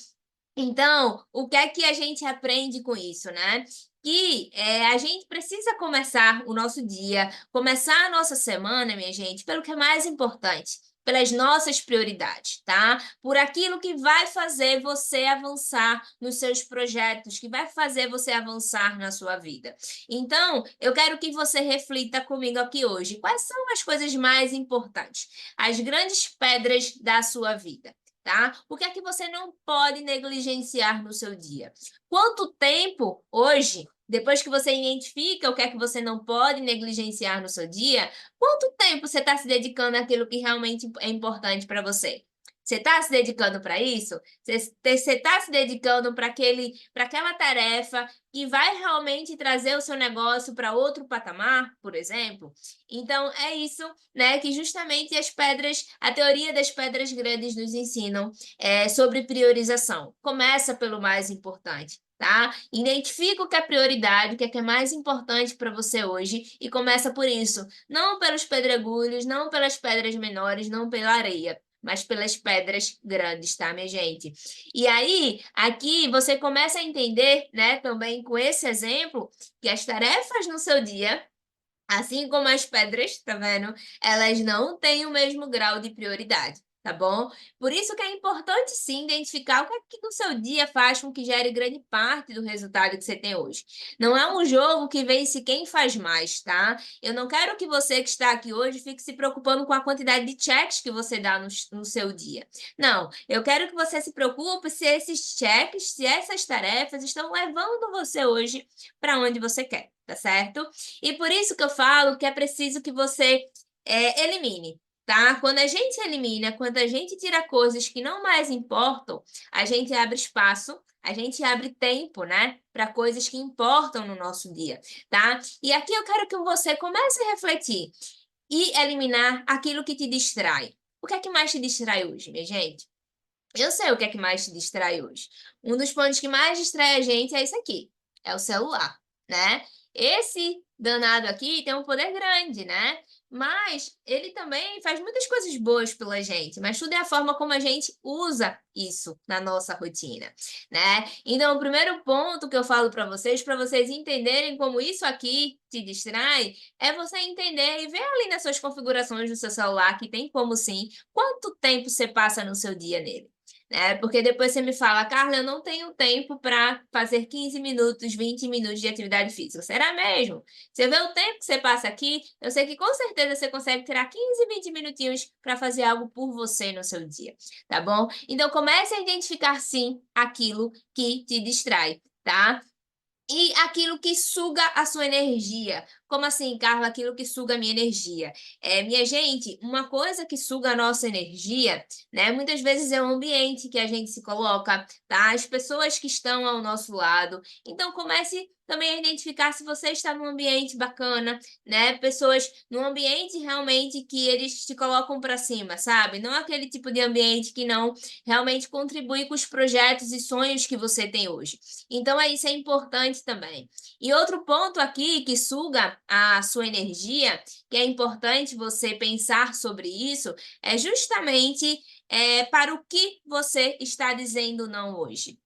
Então, o que é que a gente aprende com isso, né? Que a gente precisa começar o nosso dia, começar a nossa semana, minha gente, pelo que é mais importante, pelas nossas prioridades, tá? Por aquilo que vai fazer você avançar nos seus projetos, que vai fazer você avançar na sua vida. Então, eu quero que você reflita comigo aqui hoje. Quais são as coisas mais importantes? As grandes pedras da sua vida. Tá? O que é que você não pode negligenciar no seu dia? Quanto tempo hoje, depois que você identifica o que é que você não pode negligenciar no seu dia, quanto tempo você está se dedicando àquilo que realmente é importante para você? Você está se dedicando para isso? Você está se dedicando para aquela tarefa que vai realmente trazer o seu negócio para outro patamar, por exemplo? Então, é isso, né, que justamente a teoria das pedras grandes nos ensinam sobre priorização. Começa pelo mais importante. Tá? Identifica o que é prioridade, o que é mais importante para você hoje e começa por isso. Não pelos pedregulhos, não pelas pedras menores, não pela areia, mas pelas pedras grandes, tá, minha gente? E aí, aqui você começa a entender, né, também com esse exemplo, que as tarefas no seu dia, assim como as pedras, tá vendo? Elas não têm o mesmo grau de prioridade, tá bom? Por isso que é importante sim identificar o que é que no seu dia faz com que gere grande parte do resultado que você tem hoje. Não é um jogo que vence quem faz mais, tá? Eu não quero que você que está aqui hoje fique se preocupando com a quantidade de checks que você dá no seu dia. Não, eu quero que você se preocupe se esses checks, se essas tarefas estão levando você hoje para onde você quer, tá certo? E por isso que eu falo que é preciso que você elimine, tá? Quando a gente elimina, quando a gente tira coisas que não mais importam, a gente abre espaço, a gente abre tempo, né? Para coisas que importam no nosso dia, tá? E aqui eu quero que você comece a refletir e eliminar aquilo que te distrai. O que é que mais te distrai hoje, minha gente? Eu sei o que é que mais te distrai hoje. Um dos pontos que mais distrai a gente é isso aqui, é o celular, né? Esse danado aqui tem um poder grande, né? Mas ele também faz muitas coisas boas pela gente, mas tudo é a forma como a gente usa isso na nossa rotina, né? Então, o primeiro ponto que eu falo para vocês entenderem como isso aqui te distrai, é você entender e ver ali nas suas configurações do seu celular, que tem como sim, quanto tempo você passa no seu dia nele. Né? Porque depois você me fala, Carla, eu não tenho tempo para fazer 15 minutos, 20 minutos de atividade física. Será mesmo? Você vê o tempo que você passa aqui, eu sei que com certeza você consegue tirar 15, 20 minutinhos para fazer algo por você no seu dia, tá bom? Então comece a identificar sim aquilo que te distrai, tá? E aquilo que suga a sua energia. Como assim, Carla? Aquilo que suga a minha energia. Minha gente, uma coisa que suga a nossa energia, né? Muitas vezes é o ambiente que a gente se coloca, tá? As pessoas que estão ao nosso lado. Então, comece também a identificar se você está num ambiente bacana, né? Pessoas num ambiente realmente que eles te colocam para cima, sabe? Não aquele tipo de ambiente que não realmente contribui com os projetos e sonhos que você tem hoje. Então, isso é importante também. E outro ponto aqui que suga a sua energia, que é importante você pensar sobre isso, é justamente para o que você está dizendo não hoje.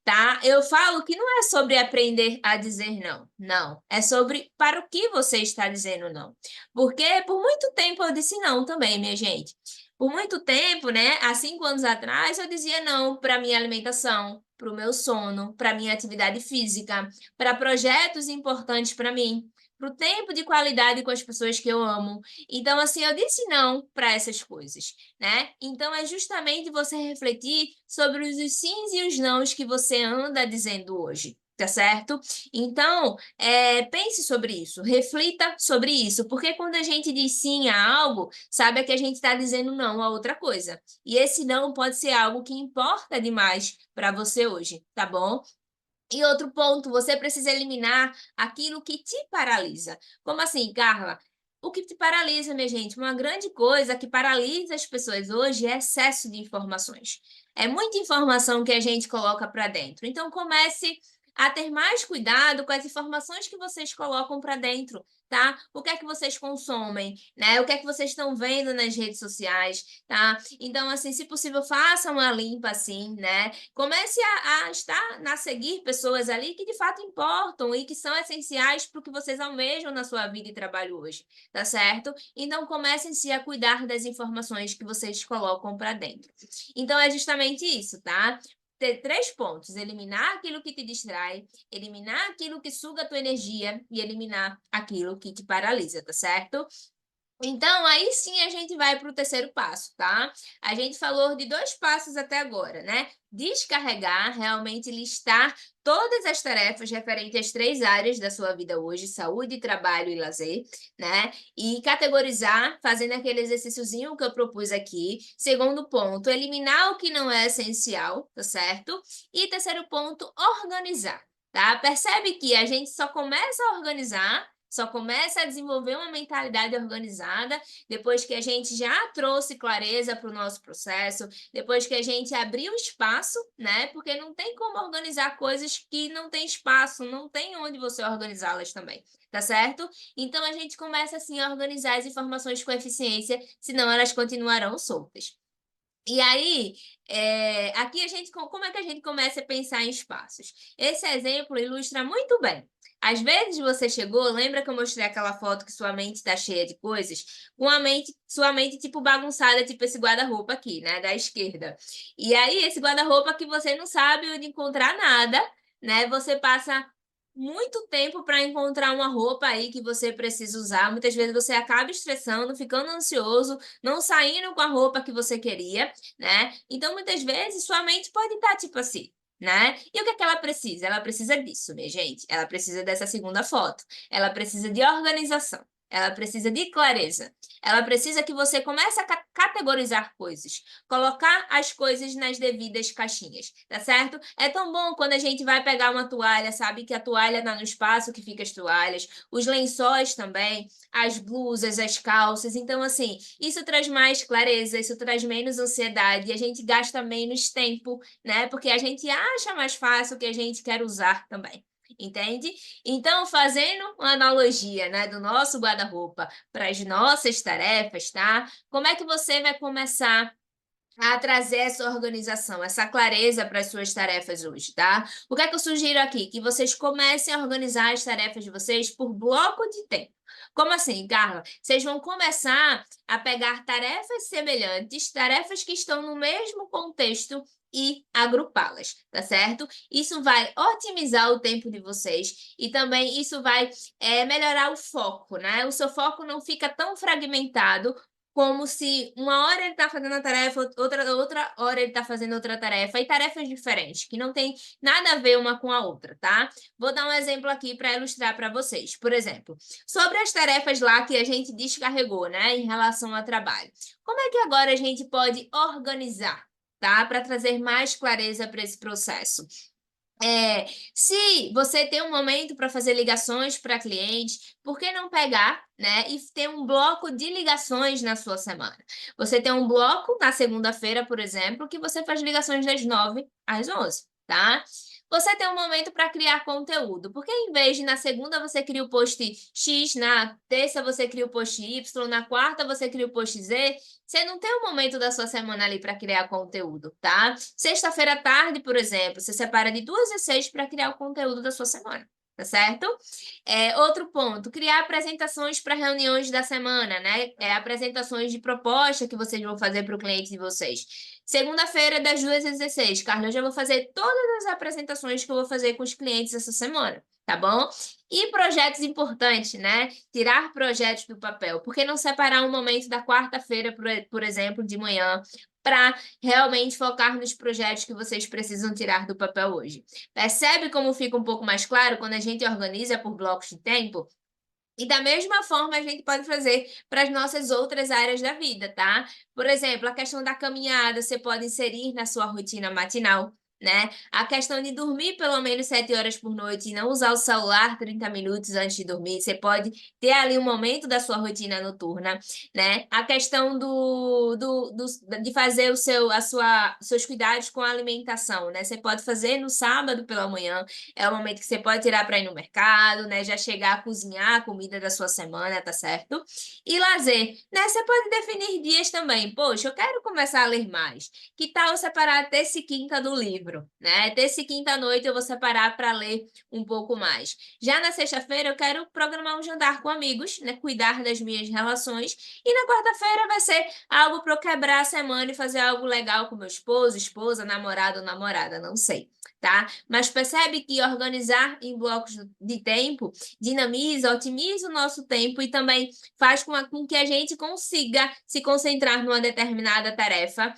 Tá? Eu falo que não é sobre aprender a dizer não. Não. É sobre para o que você está dizendo não. Porque por muito tempo eu disse não também, minha gente. Por muito tempo, né? Há 5 anos atrás, eu dizia não para minha alimentação, para o meu sono, para minha atividade física, para projetos importantes para mim, para o tempo de qualidade com as pessoas que eu amo. Então, assim, eu disse não para essas coisas, né? Então, é justamente você refletir sobre os sims e os nãos que você anda dizendo hoje. Tá certo? Então, pense sobre isso, reflita sobre isso, porque quando a gente diz sim a algo, sabe que a gente está dizendo não a outra coisa. E esse não pode ser algo que importa demais para você hoje, tá bom? E outro ponto, você precisa eliminar aquilo que te paralisa. Como assim, Carla? O que te paralisa, minha gente? Uma grande coisa que paralisa as pessoas hoje é excesso de informações. É muita informação que a gente coloca para dentro. Então, comece a ter mais cuidado com as informações que vocês colocam para dentro, tá? O que é que vocês consomem, né? O que é que vocês estão vendo nas redes sociais, tá? Então, assim, se possível, faça uma limpa, assim, né? Comece a seguir pessoas ali que de fato importam e que são essenciais para o que vocês almejam na sua vida e trabalho hoje, tá certo? Então, comecem-se a cuidar das informações que vocês colocam para dentro. Então, é justamente isso, tá? Ter 3 pontos: eliminar aquilo que te distrai, eliminar aquilo que suga a tua energia e eliminar aquilo que te paralisa, tá certo? Então, aí sim a gente vai para o terceiro passo, tá? A gente falou de 2 passos até agora, né? Descarregar, realmente listar todas as tarefas referentes às 3 áreas da sua vida hoje: saúde, trabalho e lazer, né? E categorizar, fazendo aquele exercíciozinho que eu propus aqui. Segundo ponto, eliminar o que não é essencial, tá certo? E terceiro ponto, organizar, tá? Percebe que a gente só começa a organizar, só começa a desenvolver uma mentalidade organizada depois que a gente já trouxe clareza para o nosso processo, depois que a gente abriu espaço, né? Porque não tem como organizar coisas que não tem espaço, não tem onde você organizá-las também, tá certo? Então a gente começa assim a organizar as informações com eficiência, senão elas continuarão soltas. E aí, aqui como é que a gente começa a pensar em espaços? Esse exemplo ilustra muito bem. Às vezes você chegou, lembra que eu mostrei aquela foto que sua mente está cheia de coisas? Sua mente tipo bagunçada, tipo esse guarda-roupa aqui, né, da esquerda. E aí, esse guarda-roupa que você não sabe onde encontrar nada, né? Você passa muito tempo para encontrar uma roupa aí que você precisa usar. Muitas vezes você acaba estressando, ficando ansioso, não saindo com a roupa que você queria, né? Então, muitas vezes, sua mente pode estar tipo assim, né? E o que é que ela precisa? Ela precisa disso, minha gente. Ela precisa dessa segunda foto. Ela precisa de organização. Ela precisa de clareza. Ela precisa que você comece a categorizar coisas, colocar as coisas nas devidas caixinhas, tá certo? É tão bom quando a gente vai pegar uma toalha, sabe que a toalha tá no espaço que fica as toalhas, os lençóis também, as blusas, as calças. Então, assim, isso traz mais clareza, isso traz menos ansiedade, e a gente gasta menos tempo, né? Porque a gente acha mais fácil o que a gente quer usar também. Entende? Então, fazendo uma analogia, né, do nosso guarda-roupa para as nossas tarefas, tá? Como é que você vai começar a trazer essa organização, essa clareza para as suas tarefas hoje, tá? O que é que eu sugiro aqui? Que vocês comecem a organizar as tarefas de vocês por bloco de tempo. Como assim, Carla? Vocês vão começar a pegar tarefas semelhantes, tarefas que estão no mesmo contexto e agrupá-las, tá certo? Isso vai otimizar o tempo de vocês e também isso vai melhorar o foco, né? O seu foco não fica tão fragmentado como se uma hora ele está fazendo a tarefa, outra hora ele está fazendo outra tarefa, e tarefas diferentes, que não tem nada a ver uma com a outra, tá? Vou dar um exemplo aqui para ilustrar para vocês. Por exemplo, sobre as tarefas lá que a gente descarregou, né, em relação ao trabalho. Como é que agora a gente pode organizar, tá? Para trazer mais clareza para esse processo. Se você tem um momento para fazer ligações para clientes, por que não pegar, né, e ter um bloco de ligações na sua semana? Você tem um bloco na segunda-feira, por exemplo, que você faz ligações das 9 às 11, tá? Você tem um momento para criar conteúdo, porque em vez de na segunda você cria o post X, na terça você cria o post Y, na quarta você cria o post Z, você não tem um momento da sua semana ali para criar conteúdo, tá? Sexta-feira à tarde, por exemplo, você separa de 2 a 6 para criar o conteúdo da sua semana, tá certo? Outro ponto, criar apresentações para reuniões da semana, né? Apresentações de proposta que vocês vão fazer para o cliente de vocês. Segunda-feira, das 2 às 16. Carla, eu já vou fazer todas as apresentações que eu vou fazer com os clientes essa semana, tá bom? E projetos importantes, né? Tirar projetos do papel. Por que não separar um momento da quarta-feira, por exemplo, de manhã, para realmente focar nos projetos que vocês precisam tirar do papel hoje? Percebe como fica um pouco mais claro quando a gente organiza por blocos de tempo? E da mesma forma a gente pode fazer para as nossas outras áreas da vida, tá? Por exemplo, a questão da caminhada, você pode inserir na sua rotina matinal, né? A questão de dormir pelo menos 7 horas por noite e não usar o celular 30 minutos antes de dormir. Você pode ter ali um momento da sua rotina noturna, né? A questão de fazer seus cuidados com a alimentação, né? Você pode fazer no sábado pela manhã, é o momento que você pode tirar para ir no mercado, né? Já chegar a cozinhar a comida da sua semana, tá certo? E lazer, né? Você pode definir dias também. Poxa, eu quero começar a ler mais. Que tal eu separar terça e quinta do livro, né? Terça e quinta à noite eu vou separar para ler um pouco mais. Já na sexta-feira eu quero programar um jantar com amigos, né? Cuidar das minhas relações. E na quarta-feira vai ser algo para eu quebrar a semana e fazer algo legal com meu esposo, esposa, namorado ou namorada, não sei, tá? Mas percebe que organizar em blocos de tempo dinamiza, otimiza o nosso tempo e também faz com que a gente consiga se concentrar numa determinada tarefa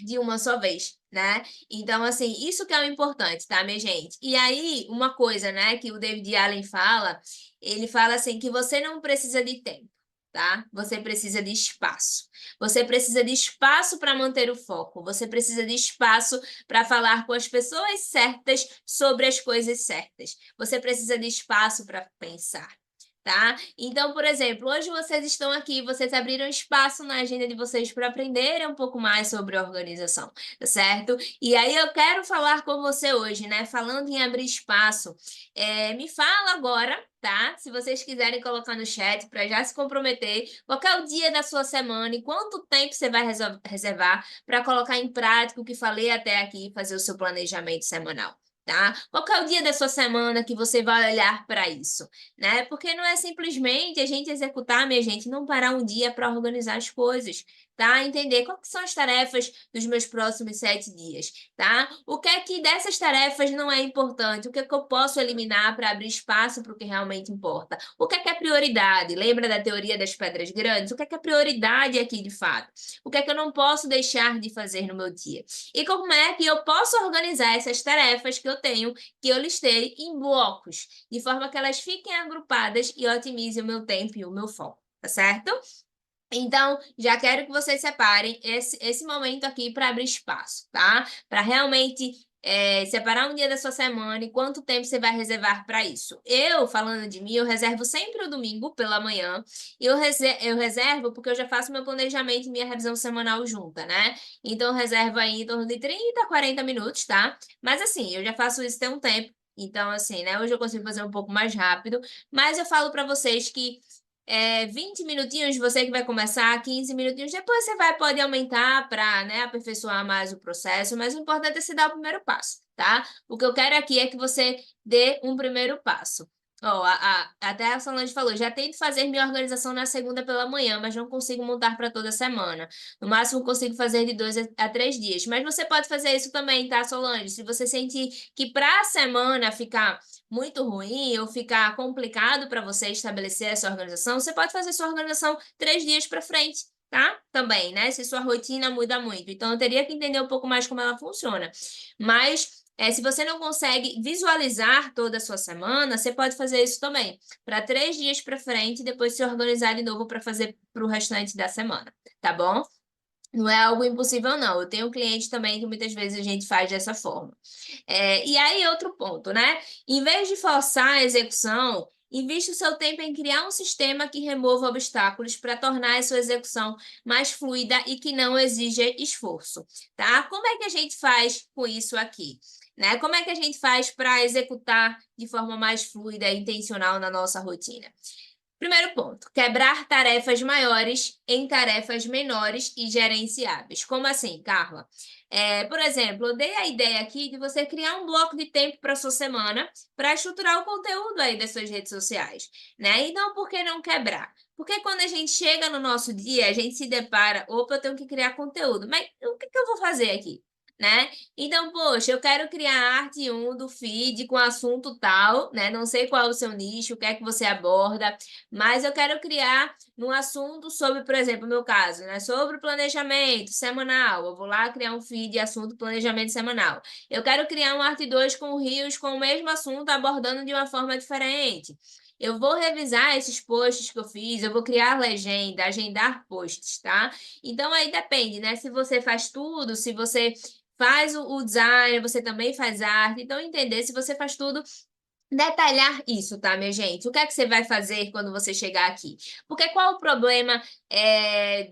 de uma só vez, né? Então, assim, isso que é o importante, tá, minha gente? E aí, uma coisa, né, que o David Allen fala, ele fala assim, que você não precisa de tempo, tá? Você precisa de espaço. Você precisa de espaço para manter o foco. Você precisa de espaço para falar com as pessoas certas sobre as coisas certas. Você precisa de espaço para pensar. Tá? Então, por exemplo, hoje vocês estão aqui, vocês abriram espaço na agenda de vocês para aprenderem um pouco mais sobre organização, tá certo? E aí eu quero falar com você hoje, né? Falando em abrir espaço, me fala agora, tá? Se vocês quiserem colocar no chat para já se comprometer, qual é o dia da sua semana e quanto tempo você vai reservar para colocar em prática o que falei até aqui e fazer o seu planejamento semanal. Tá? Qual é o dia da sua semana que você vai olhar para isso? Né? Porque não é simplesmente a gente executar, minha gente, não parar um dia para organizar as coisas, tá? Entender quais que são as tarefas dos meus próximos 7 dias, tá? O que é que dessas tarefas não é importante? O que é que eu posso eliminar para abrir espaço para o que realmente importa? O que é prioridade? Lembra da teoria das pedras grandes? O que é prioridade aqui de fato? O que é que eu não posso deixar de fazer no meu dia? E como é que eu posso organizar essas tarefas que eu tenho, que eu listei em blocos, de forma que elas fiquem agrupadas e otimizem o meu tempo e o meu foco, tá certo? Então, já quero que vocês separem esse momento aqui para abrir espaço, tá? Para realmente separar um dia da sua semana e quanto tempo você vai reservar para isso. Eu, falando de mim, eu reservo sempre o domingo pela manhã. Eu reservo porque eu já faço meu planejamento e minha revisão semanal junta, né? Então, eu reservo aí em torno de 30 a 40 minutos, tá? Mas assim, eu já faço isso tem um tempo. Então, assim, né? Hoje eu consigo fazer um pouco mais rápido. Mas eu falo para vocês que 20 minutinhos, você que vai começar, 15 minutinhos, depois você pode aumentar para, né, aperfeiçoar mais o processo, mas o importante é você dar o primeiro passo, tá? O que eu quero aqui é que você dê um primeiro passo. Ó, até a Solange falou, já tento fazer minha organização na segunda pela manhã, mas não consigo montar para toda semana. No máximo, consigo fazer de 2 a 3 dias. Mas você pode fazer isso também, tá, Solange? Se você sentir que para a semana ficar muito ruim ou ficar complicado para você estabelecer essa organização, você pode fazer sua organização 3 dias para frente, tá? Também, né? Se sua rotina muda muito. Então, eu teria que entender um pouco mais como ela funciona. Mas, se você não consegue visualizar toda a sua semana, você pode fazer isso também, para 3 dias para frente e depois se organizar de novo para fazer para o restante da semana, tá bom? Não é algo impossível, não. Eu tenho cliente também que muitas vezes a gente faz dessa forma. E aí, outro ponto, né? Em vez de forçar a execução, invista o seu tempo em criar um sistema que remova obstáculos para tornar a sua execução mais fluida e que não exija esforço, tá? Como é que a gente faz com isso aqui? Né? Como é que a gente faz para executar de forma mais fluida e intencional na nossa rotina? Primeiro ponto, quebrar tarefas maiores em tarefas menores e gerenciáveis. Como assim, Carla? Por exemplo, eu dei a ideia aqui de você criar um bloco de tempo para sua semana para estruturar o conteúdo aí das suas redes sociais, né? Então, por que não quebrar? Porque quando a gente chega no nosso dia, a gente se depara, opa, eu tenho que criar conteúdo, mas o que eu vou fazer aqui? Né? Então, poxa, eu quero criar a arte 1 do feed com assunto tal, né? Não sei qual é o seu nicho, o que é que você aborda, mas eu quero criar um assunto sobre, por exemplo, o meu caso, né? Sobre planejamento semanal. Eu vou lá criar um feed de assunto planejamento semanal. Eu quero criar um arte 2 com rios com o mesmo assunto abordando de uma forma diferente. Eu vou revisar esses posts que eu fiz, eu vou criar legenda, agendar posts, tá? Então aí depende, né? Se você faz tudo, se você faz o design, você também faz arte, então entender se você faz tudo. Detalhar isso, tá, minha gente? O que é que você vai fazer quando você chegar aqui? Porque qual o problema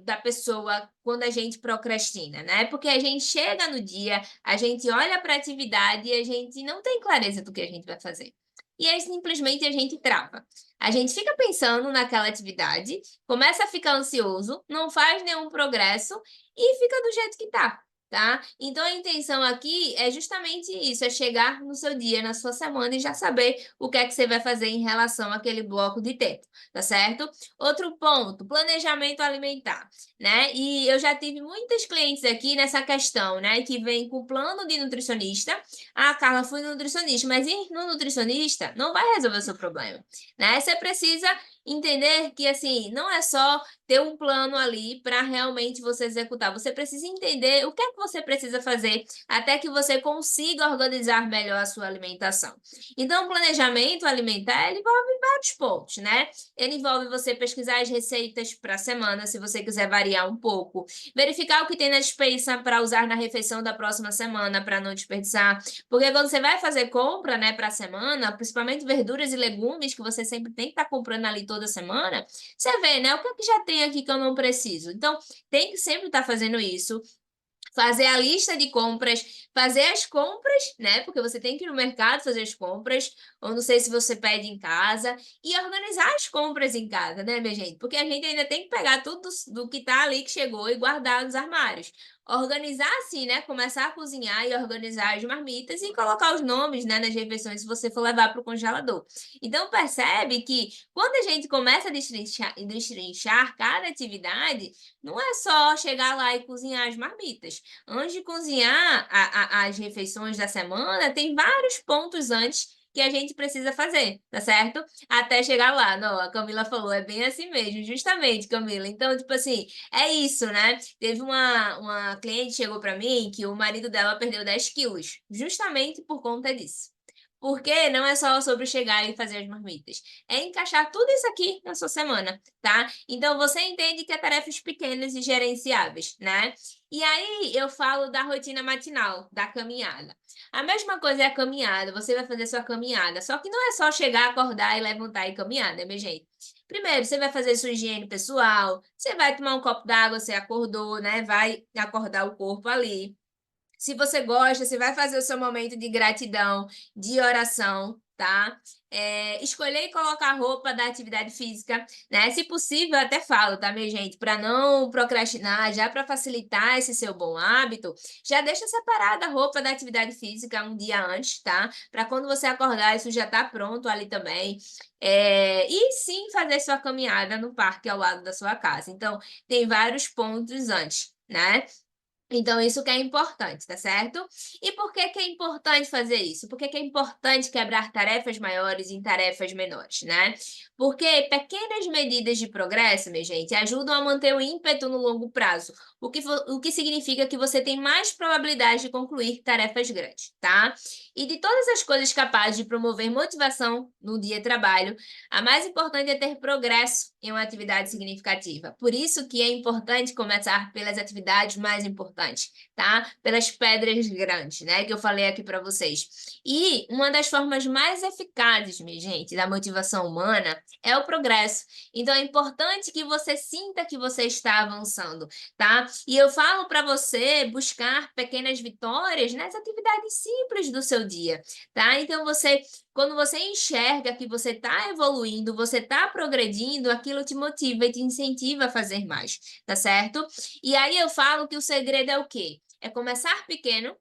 da pessoa quando a gente procrastina, né? Porque a gente chega no dia, a gente olha para a atividade e a gente não tem clareza do que a gente vai fazer. E aí simplesmente a gente trava. A gente fica pensando naquela atividade, começa a ficar ansioso, não faz nenhum progresso e fica do jeito que tá. Tá? Então a intenção aqui é justamente isso, é chegar no seu dia, na sua semana e já saber o que é que você vai fazer em relação àquele bloco de tempo, tá certo? Outro ponto, planejamento alimentar, né? E eu já tive muitos clientes aqui nessa questão, né, que vem com plano de nutricionista. Ah, Carla, fui no nutricionista, mas ir no nutricionista não vai resolver o seu problema, né? Você precisa entender que assim, não é só ter um plano ali para realmente você executar. Você precisa entender o que é que você precisa fazer até que você consiga organizar melhor a sua alimentação. Então, o planejamento alimentar ele envolve vários pontos, né? Ele envolve você pesquisar as receitas para a semana, se você quiser variar um pouco, verificar o que tem na despensa para usar na refeição da próxima semana para não desperdiçar, porque quando você vai fazer compra, né, para a semana, principalmente verduras e legumes que você sempre tem que estar comprando ali toda semana, você vê, né? O que é que já tem aqui que eu não preciso? Então, tem que sempre estar fazendo isso, fazer a lista de compras, fazer as compras, né? Porque você tem que ir no mercado fazer as compras, ou não sei se você pede em casa, e organizar as compras em casa, né, minha gente? Porque a gente ainda tem que pegar tudo do que tá ali que chegou e guardar nos armários. Organizar assim, né? Começar a cozinhar e organizar as marmitas e colocar os nomes, né, nas refeições se você for levar para o congelador. Então, percebe que quando a gente começa a destrinchar cada atividade, não é só chegar lá e cozinhar as marmitas. Antes de cozinhar as refeições da semana, tem vários pontos antes que a gente precisa fazer, tá certo? Até chegar lá. Não, a Camila falou, é bem assim mesmo, justamente, Camila. Então, tipo assim, é isso, né? Teve uma cliente que chegou para mim que o marido dela perdeu 10 quilos, justamente por conta disso. Porque não é só sobre chegar e fazer as marmitas, é encaixar tudo isso aqui na sua semana, tá? Então você entende que é tarefas pequenas e gerenciáveis, né? E aí eu falo da rotina matinal, da caminhada. A mesma coisa é a caminhada, você vai fazer sua caminhada, só que não é só chegar, acordar e levantar e caminhar, né, meu gente? Primeiro, você vai fazer sua higiene pessoal, você vai tomar um copo d'água, você acordou, né? Vai acordar o corpo ali. Se você gosta, você vai fazer o seu momento de gratidão, de oração, tá? Escolher e colocar a roupa da atividade física, né? Se possível, eu até falo, tá, minha gente? Para não procrastinar, já para facilitar esse seu bom hábito, já deixa separada a roupa da atividade física um dia antes, tá? Para quando você acordar, isso já tá pronto ali também. E sim fazer sua caminhada no parque ao lado da sua casa. Então, tem vários pontos antes, né? Então, isso que é importante, tá certo? E por que que é importante fazer isso? Por que que é importante quebrar tarefas maiores em tarefas menores, né? Porque pequenas medidas de progresso, minha gente, ajudam a manter o ímpeto no longo prazo, o que significa que você tem mais probabilidade de concluir tarefas grandes, tá? E de todas as coisas capazes de promover motivação no dia de trabalho, a mais importante é ter progresso em uma atividade significativa. Por isso que é importante começar pelas atividades mais importantes, tá? Pelas pedras grandes, né? Que eu falei aqui para vocês. E uma das formas mais eficazes, minha gente, da motivação humana é o progresso. Então é importante que você sinta que você está avançando, tá? E eu falo para você buscar pequenas vitórias nas atividades simples do seu dia, tá? Então quando você enxerga que você está evoluindo, você está progredindo, aquilo te motiva e te incentiva a fazer mais, tá certo? E aí eu falo que o segredo é o quê? É começar pequeno,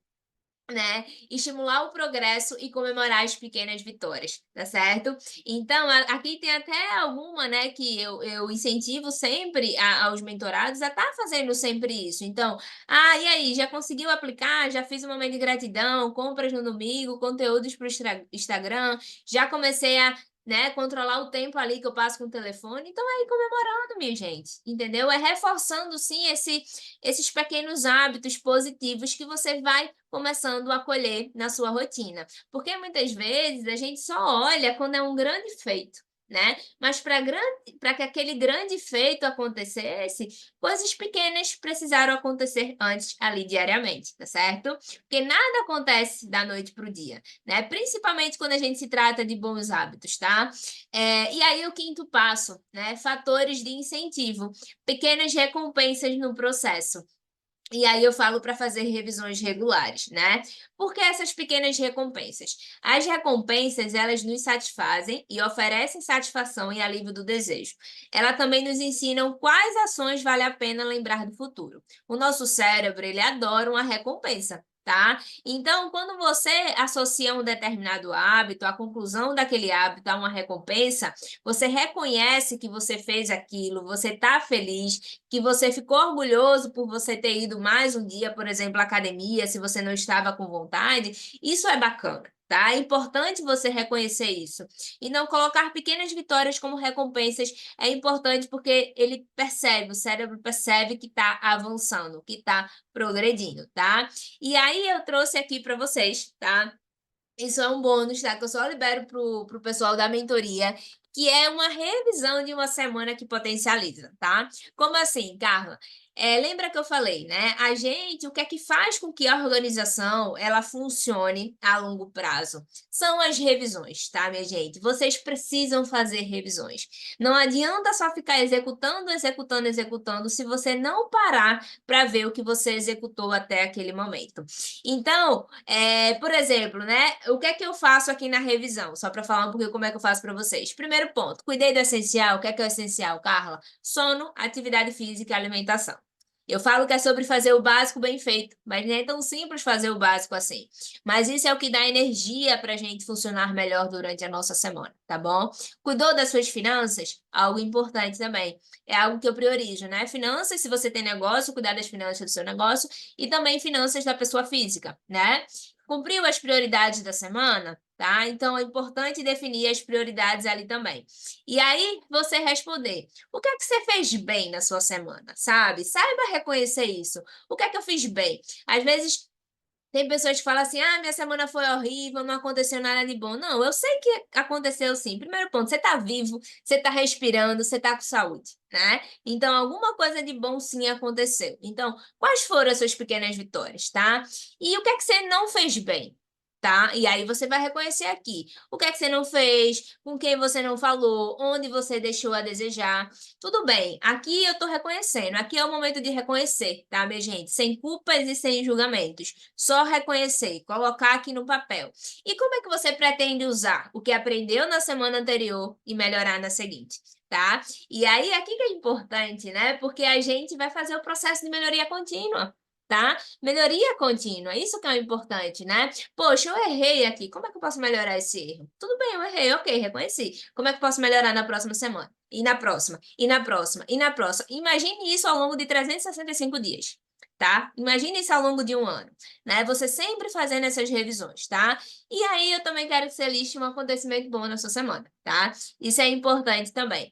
né? Estimular o progresso e comemorar as pequenas vitórias, tá certo? Então, aqui tem até alguma, né, que eu incentivo sempre aos mentorados a estar fazendo sempre isso. Então, e aí, já conseguiu aplicar? Já fiz um momento de gratidão, compras no domingo, conteúdos para o Instagram, já comecei a, né, controlar o tempo ali que eu passo com o telefone. Então, aí comemorando, minha gente, entendeu? É reforçando, sim, esses pequenos hábitos positivos que você vai começando a colher na sua rotina. Porque muitas vezes a gente só olha quando é um grande feito, né? Mas para que aquele grande feito acontecesse, coisas pequenas precisaram acontecer antes ali diariamente, tá certo? Porque nada acontece da noite para o dia, né? Principalmente quando a gente se trata de bons hábitos, tá? E aí o quinto passo, né? Fatores de incentivo, pequenas recompensas no processo. E aí eu falo para fazer revisões regulares, né? Porque essas pequenas recompensas? As recompensas, elas nos satisfazem e oferecem satisfação e alívio do desejo. Elas também nos ensinam quais ações vale a pena lembrar do futuro. O nosso cérebro, ele adora uma recompensa. Tá? Então, quando você associa um determinado hábito, a conclusão daquele hábito a uma recompensa, você reconhece que você fez aquilo, você está feliz, que você ficou orgulhoso por você ter ido mais um dia, por exemplo, à academia, se você não estava com vontade, isso é bacana. Tá? É importante você reconhecer isso. E não colocar pequenas vitórias como recompensas é importante porque ele percebe, o cérebro percebe que está avançando, que está progredindo, tá? E aí eu trouxe aqui para vocês, tá? Isso é um bônus, tá? Que eu só libero pro pessoal da mentoria, que é uma revisão de uma semana que potencializa, tá? Como assim, Carla? Lembra que eu falei, né? A gente, o que é que faz com que a organização ela funcione a longo prazo? São as revisões, tá, minha gente? Vocês precisam fazer revisões. Não adianta só ficar executando, executando, executando, se você não parar para ver o que você executou até aquele momento. Então, por exemplo, né? O que é que eu faço aqui na revisão? Só para falar um pouquinho como é que eu faço para vocês. Primeiro ponto, cuidei do essencial. O que é o essencial, Carla? Sono, atividade física e alimentação. Eu falo que é sobre fazer o básico bem feito, mas nem é tão simples fazer o básico assim. Mas isso é o que dá energia para a gente funcionar melhor durante a nossa semana, tá bom? Cuidou das suas finanças? Algo importante também. É algo que eu priorizo, né? Finanças, se você tem negócio, cuidar das finanças do seu negócio e também finanças da pessoa física, né? Cumpriu as prioridades da semana? Tá? Então é importante definir as prioridades ali também. E aí você responder: o que é que você fez bem na sua semana, sabe? Saiba reconhecer isso. O que é que eu fiz bem? Às vezes tem pessoas que falam assim: ah, minha semana foi horrível, não aconteceu nada de bom. Não, eu sei que aconteceu sim. Primeiro ponto, você está vivo, você está respirando, você está com saúde, né? Então, alguma coisa de bom sim aconteceu. Então, quais foram as suas pequenas vitórias, tá? E o que é que você não fez bem? Tá? E aí você vai reconhecer aqui o que é que você não fez, com quem você não falou, onde você deixou a desejar. Tudo bem, aqui eu estou reconhecendo, aqui é o momento de reconhecer, tá, minha gente? Sem culpas e sem julgamentos. Só reconhecer, colocar aqui no papel. E como é que você pretende usar o que aprendeu na semana anterior e melhorar na seguinte? Tá? E aí, aqui que é importante, né? Porque a gente vai fazer o processo de melhoria contínua. Tá? Melhoria contínua, isso que é o importante, né? Poxa, eu errei aqui, como é que eu posso melhorar esse erro? Tudo bem, eu errei, ok, reconheci. Como é que eu posso melhorar na próxima semana? E na próxima, e na próxima, e na próxima. Imagine isso ao longo de 365 dias, tá? Imagine isso ao longo de um ano, né? Você sempre fazendo essas revisões, tá? E aí eu também quero que você liste um acontecimento bom na sua semana, tá? Isso é importante também.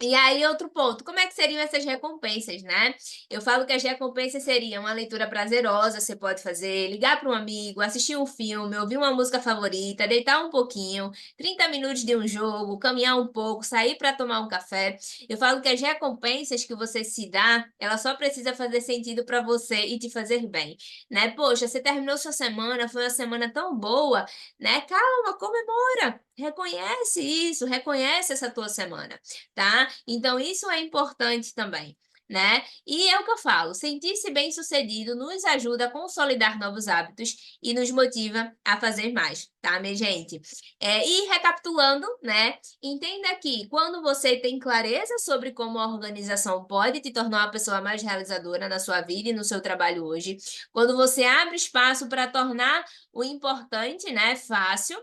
E aí, outro ponto, como é que seriam essas recompensas, né? Eu falo que as recompensas seriam uma leitura prazerosa, você pode fazer, ligar para um amigo, assistir um filme, ouvir uma música favorita, deitar um pouquinho, 30 minutos de um jogo, caminhar um pouco, sair para tomar um café. Eu falo que as recompensas que você se dá, ela só precisa fazer sentido para você e te fazer bem, né? Poxa, você terminou sua semana, foi uma semana tão boa, né? Calma, comemora, reconhece isso, reconhece essa tua semana, tá? Então, isso é importante também, né? E é o que eu falo, sentir-se bem-sucedido nos ajuda a consolidar novos hábitos e nos motiva a fazer mais, tá, minha gente? E recapitulando, né? Entenda que quando você tem clareza sobre como a organização pode te tornar uma pessoa mais realizadora na sua vida e no seu trabalho hoje, quando você abre espaço para tornar o importante, né, fácil,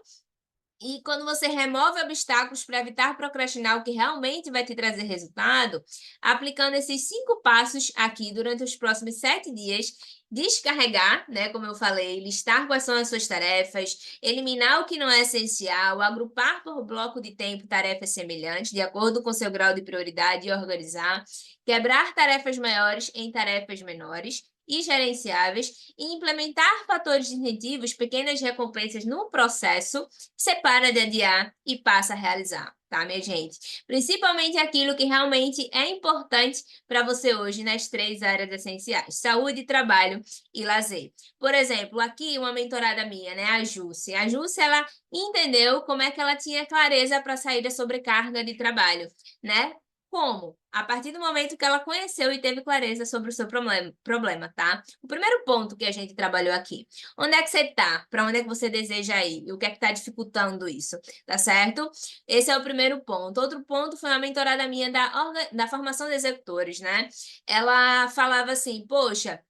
e quando você remove obstáculos para evitar procrastinar o que realmente vai te trazer resultado, aplicando esses 5 passos aqui durante os próximos 7 dias, descarregar, né, como eu falei, listar quais são as suas tarefas, eliminar o que não é essencial, agrupar por bloco de tempo tarefas semelhantes, de acordo com seu grau de prioridade e organizar, quebrar tarefas maiores em tarefas menores, e gerenciáveis e implementar fatores incentivos, pequenas recompensas no processo, você para de adiar e passa a realizar, tá, minha gente? Principalmente aquilo que realmente é importante para você hoje nas 3 áreas essenciais: saúde, trabalho e lazer. Por exemplo, aqui uma mentorada minha, né, a Jússia. A Jússia, ela entendeu como é que ela tinha clareza para sair da sobrecarga de trabalho, né? Como? A partir do momento que ela conheceu e teve clareza sobre o seu problema, tá? O primeiro ponto que a gente trabalhou aqui. Onde é que você tá? Para onde é que você deseja ir? E o que é que está dificultando isso? Tá certo? Esse é o primeiro ponto. Outro ponto foi uma mentorada minha da formação de executores, né? Ela falava assim, poxa,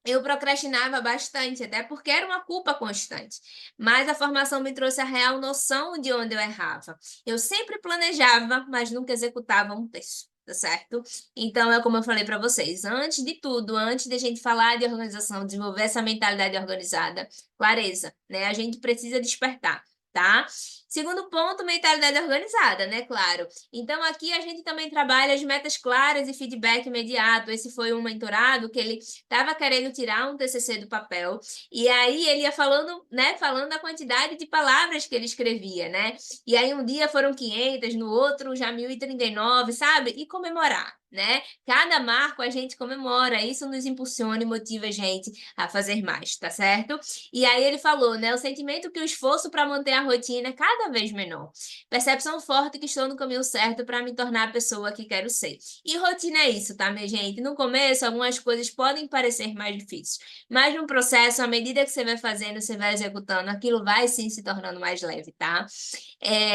eu procrastinava bastante, até porque era uma culpa constante. Mas a formação me trouxe a real noção de onde eu errava. Eu sempre planejava, mas nunca executava um terço, tá certo? Então, é como eu falei para vocês, antes de tudo, antes de a gente falar de organização, desenvolver essa mentalidade organizada, clareza, né? A gente precisa despertar, tá? Segundo ponto, mentalidade organizada, né? Claro. Então, aqui a gente também trabalha as metas claras e feedback imediato. Esse foi um mentorado que ele estava querendo tirar um TCC do papel, e aí ele ia falando, né, falando a quantidade de palavras que ele escrevia, né? E aí um dia foram 500, no outro já 1.039, sabe? E comemorar, né? Cada marco a gente comemora, isso nos impulsiona e motiva a gente a fazer mais, tá certo? E aí ele falou, né, o sentimento que o esforço para manter a rotina é cada vez menor. Percepção forte que estou no caminho certo para me tornar a pessoa que quero ser. E rotina é isso, tá, minha gente? No começo, algumas coisas podem parecer mais difíceis, mas no processo, à medida que você vai fazendo, você vai executando, aquilo vai sim se tornando mais leve, tá?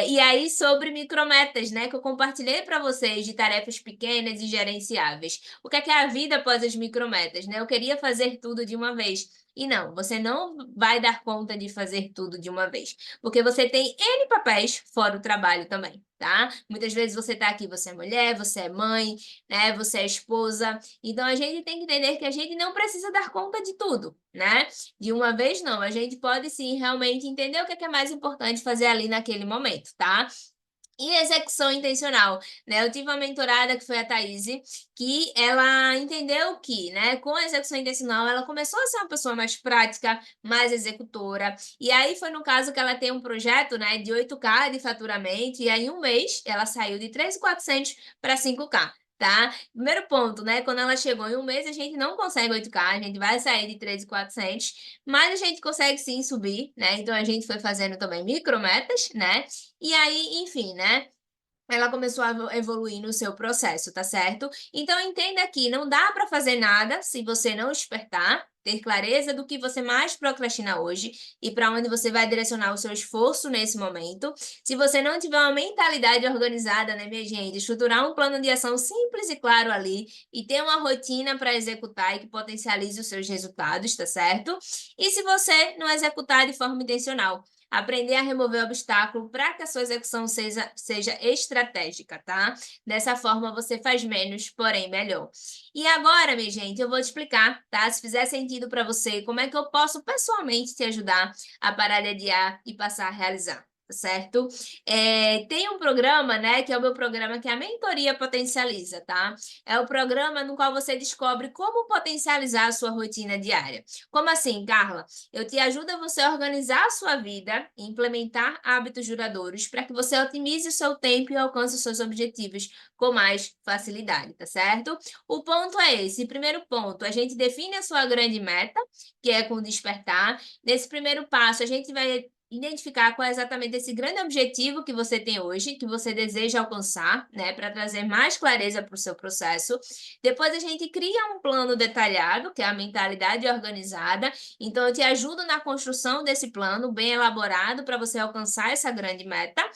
E aí, sobre micrometas, né, que eu compartilhei para vocês de tarefas pequenas e gerenciáveis. O que é a vida após as micrometas, né? Eu queria fazer tudo de uma vez. E não, você não vai dar conta de fazer tudo de uma vez, porque você tem N papéis fora o trabalho também, tá? Muitas vezes você tá aqui, você é mulher, você é mãe, né? Você é esposa. Então a gente tem que entender que a gente não precisa dar conta de tudo, né? De uma vez não, a gente pode sim realmente entender o que é mais importante fazer ali naquele momento, tá? E execução intencional, né? Eu tive uma mentorada que foi a Thaís, que ela entendeu que, né, com a execução intencional, ela começou a ser uma pessoa mais prática, mais executora. E aí foi no caso que ela tem um projeto, né, de 8K de faturamento, e aí em um mês ela saiu de 3.400 para 5K. Tá? Primeiro ponto, né? Quando ela chegou em um mês, a gente não consegue 8K, a gente vai sair de 3.400, mas a gente consegue sim subir, né? Então a gente foi fazendo também micrometas, né? E aí, enfim, né? Ela começou a evoluir no seu processo, tá certo? Então entenda que não dá para fazer nada se você não despertar, ter clareza do que você mais procrastina hoje e para onde você vai direcionar o seu esforço nesse momento. Se você não tiver uma mentalidade organizada, né, minha gente, estruturar um plano de ação simples e claro ali e ter uma rotina para executar e que potencialize os seus resultados, tá certo? E se você não executar de forma intencional, aprender a remover o obstáculo para que a sua execução seja estratégica, tá? Dessa forma você faz menos, porém melhor. E agora, minha gente, eu vou te explicar, tá? Se fizer sentido para você, como é que eu posso pessoalmente te ajudar a parar de adiar e passar a realizar. Tá certo? Tem um programa, né, que é o meu programa, que é a Mentoria Potencializa, tá? É o programa no qual você descobre como potencializar a sua rotina diária. Como assim, Carla? Eu te ajudo a você organizar a sua vida e implementar hábitos duradouros para que você otimize o seu tempo e alcance os seus objetivos com mais facilidade, tá certo? O ponto é esse. Primeiro ponto, a gente define a sua grande meta, que é com o despertar. Nesse primeiro passo, a gente vai identificar qual é exatamente esse grande objetivo que você tem hoje, que você deseja alcançar, né, para trazer mais clareza para o seu processo. Depois a gente cria um plano detalhado, que é a mentalidade organizada. Então eu te ajudo na construção desse plano bem elaborado para você alcançar essa grande meta.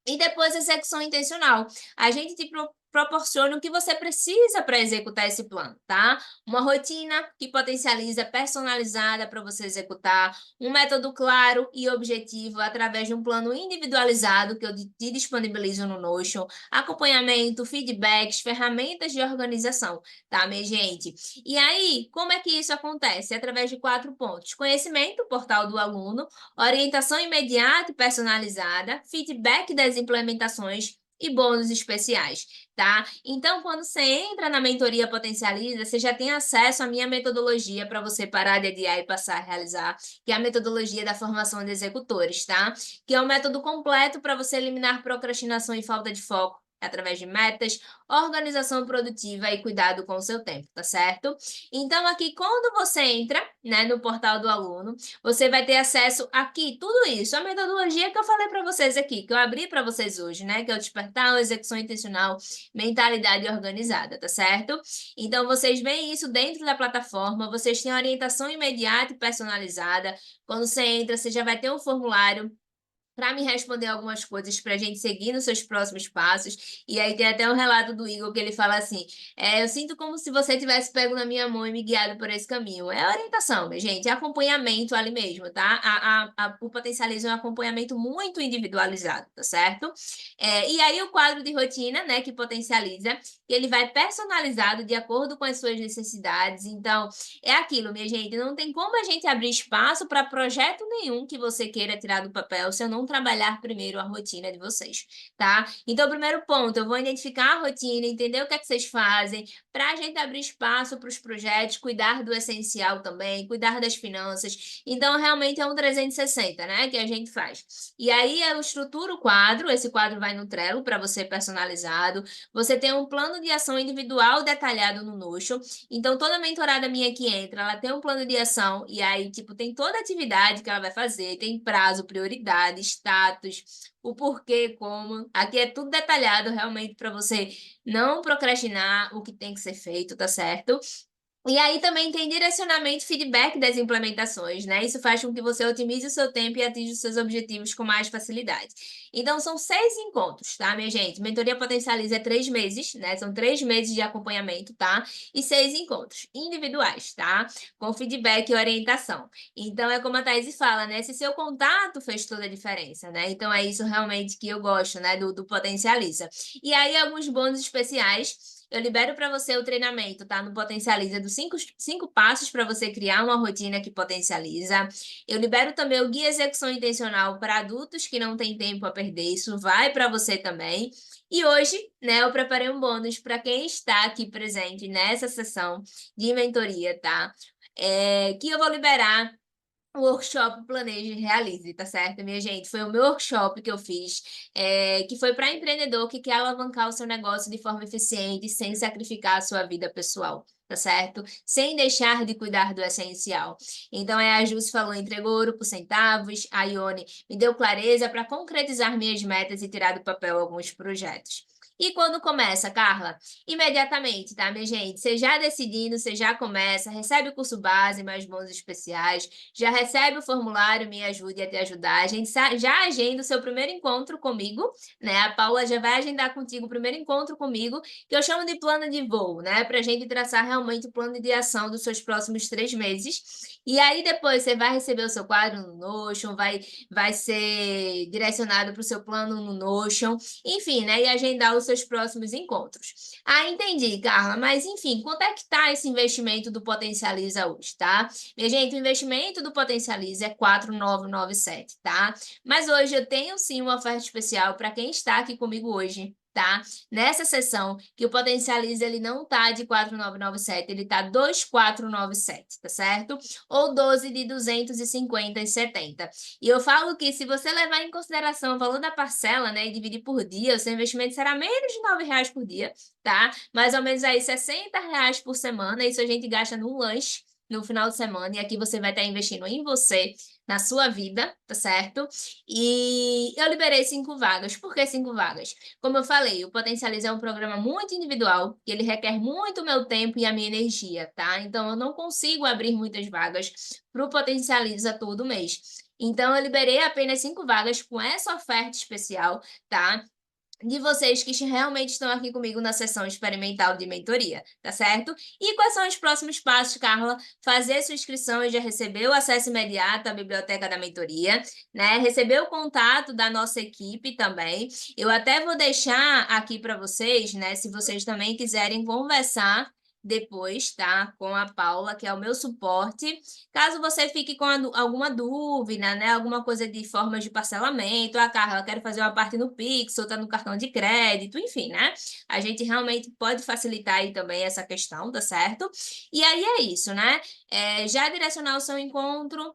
E depois a execução intencional. A gente te proporciona o que você precisa para executar esse plano, tá? Uma rotina que potencializa, personalizada para você executar, um método claro e objetivo através de um plano individualizado que eu te disponibilizo no Notion, acompanhamento, feedbacks, ferramentas de organização, tá, minha gente? E aí, como é que isso acontece? Através de 4 pontos: conhecimento, portal do aluno, orientação imediata e personalizada, feedback das implementações e bônus especiais, tá? Então, quando você entra na mentoria Potencializa, você já tem acesso à minha metodologia para você parar de adiar e passar a realizar, que é a metodologia da formação de executores, tá? Que é um método completo para você eliminar procrastinação e falta de foco através de metas, organização produtiva e cuidado com o seu tempo, tá certo? Então, aqui, quando você entra, né, no portal do aluno, você vai ter acesso aqui, tudo isso, a metodologia que eu falei para vocês aqui, que eu abri para vocês hoje, né, que é o despertar, a execução intencional, mentalidade organizada, tá certo? Então, vocês veem isso dentro da plataforma, vocês têm orientação imediata e personalizada. Quando você entra, você já vai ter um formulário para me responder algumas coisas para a gente seguir nos seus próximos passos. E aí tem até um relato do Igor que ele fala assim: eu sinto como se você tivesse pego na minha mão e me guiado por esse caminho. É orientação, minha gente, é acompanhamento ali mesmo, tá? O Potencializa é um acompanhamento muito individualizado, tá certo? E aí o quadro de rotina, né, que potencializa, ele vai personalizado de acordo com as suas necessidades. Então, é aquilo, minha gente, não tem como a gente abrir espaço para projeto nenhum que você queira tirar do papel se eu não trabalhar primeiro a rotina de vocês, tá? Então, primeiro ponto, eu vou identificar a rotina, entender o que é que vocês fazem, para a gente abrir espaço para os projetos, cuidar do essencial também, cuidar das finanças. Então, realmente é um 360, né, que a gente faz. E aí eu estruturo o quadro, esse quadro vai no Trello para você personalizado. Você tem um plano de ação individual detalhado no Notion. Então, toda mentorada minha que entra, ela tem um plano de ação e aí, tipo, tem toda a atividade que ela vai fazer, tem prazo, prioridade, status, o porquê, como. Aqui é tudo detalhado realmente para você não procrastinar o que tem que ser feito, tá certo? E aí também tem direcionamento e feedback das implementações, né? Isso faz com que você otimize o seu tempo e atinja os seus objetivos com mais facilidade. Então, são 6 encontros, tá, minha gente? Mentoria Potencializa é 3 meses, né? São 3 meses de acompanhamento, tá? E 6 encontros individuais, tá? Com feedback e orientação. Então, é como a Thaís fala, né? Esse seu contato fez toda a diferença, né? Então, é isso realmente que eu gosto, né? Do Potencializa. E aí, alguns bônus especiais. Eu libero para você o treinamento, tá? No Potencializa, dos cinco passos para você criar uma rotina que potencializa. Eu libero também o Guia Execução Intencional para adultos que não têm tempo a perder. Isso vai para você também. E hoje, né, eu preparei um bônus para quem está aqui presente nessa sessão de mentoria, tá? Que eu vou liberar o workshop Planeje e Realize, tá certo, minha gente? Foi o meu workshop que eu fiz, que foi para empreendedor que quer alavancar o seu negócio de forma eficiente, sem sacrificar a sua vida pessoal, tá certo? Sem deixar de cuidar do essencial. Então, a Jússi falou, entregou ouro por centavos, a Ione me deu clareza para concretizar minhas metas e tirar do papel alguns projetos. E quando começa, Carla? Imediatamente, tá, minha gente? Você já decidindo, você já começa, recebe o curso base, mais bônus especiais, já recebe o formulário Me Ajude a Te Ajudar. A gente já agenda o seu primeiro encontro comigo, né? A Paula já vai agendar contigo o primeiro encontro comigo, que eu chamo de plano de voo, né? Para a gente traçar realmente o plano de ação dos seus próximos 3 meses. E aí depois você vai receber o seu quadro no Notion, vai ser direcionado para o seu plano no Notion, enfim, né? E agendar os seus próximos encontros. Ah, entendi, Carla, mas enfim, quanto é que está esse investimento do Potencializa hoje, tá? Minha gente, o investimento do Potencializa é 4.997, tá? Mas hoje eu tenho sim uma oferta especial para quem está aqui comigo hoje, tá? Nessa sessão, que o Potencializa ele não tá de 4.997, ele tá 2.497, tá certo? Ou 12 de 250,70. E eu falo que se você levar em consideração o valor da parcela, né, e dividir por dia, o seu investimento será menos de R$ 9 por dia, tá? Mais ou menos aí R$ 60 por semana, isso a gente gasta num lanche no final de semana, e aqui você vai estar investindo em você, na sua vida, tá certo? E eu liberei 5 vagas. Por que 5 vagas? Como eu falei, o Potencializa é um programa muito individual, que ele requer muito o meu tempo e a minha energia, tá? Então, eu não consigo abrir muitas vagas para o Potencializa todo mês. Então, eu liberei apenas 5 vagas com essa oferta especial, tá? De vocês que realmente estão aqui comigo na sessão experimental de mentoria, tá certo? E quais são os próximos passos, Carla? Fazer sua inscrição e já receber o acesso imediato à biblioteca da mentoria, né? Receber o contato da nossa equipe também. Eu até vou deixar aqui para vocês, né? Se vocês também quiserem conversar depois, tá? Com a Paula, que é o meu suporte. Caso você fique com alguma dúvida, né? Alguma coisa de formas de parcelamento, Carla, eu quero fazer uma parte no Pix, outra no cartão de crédito, enfim, né? A gente realmente pode facilitar aí também essa questão, tá certo? E aí é isso, né? Já direcionar o seu encontro.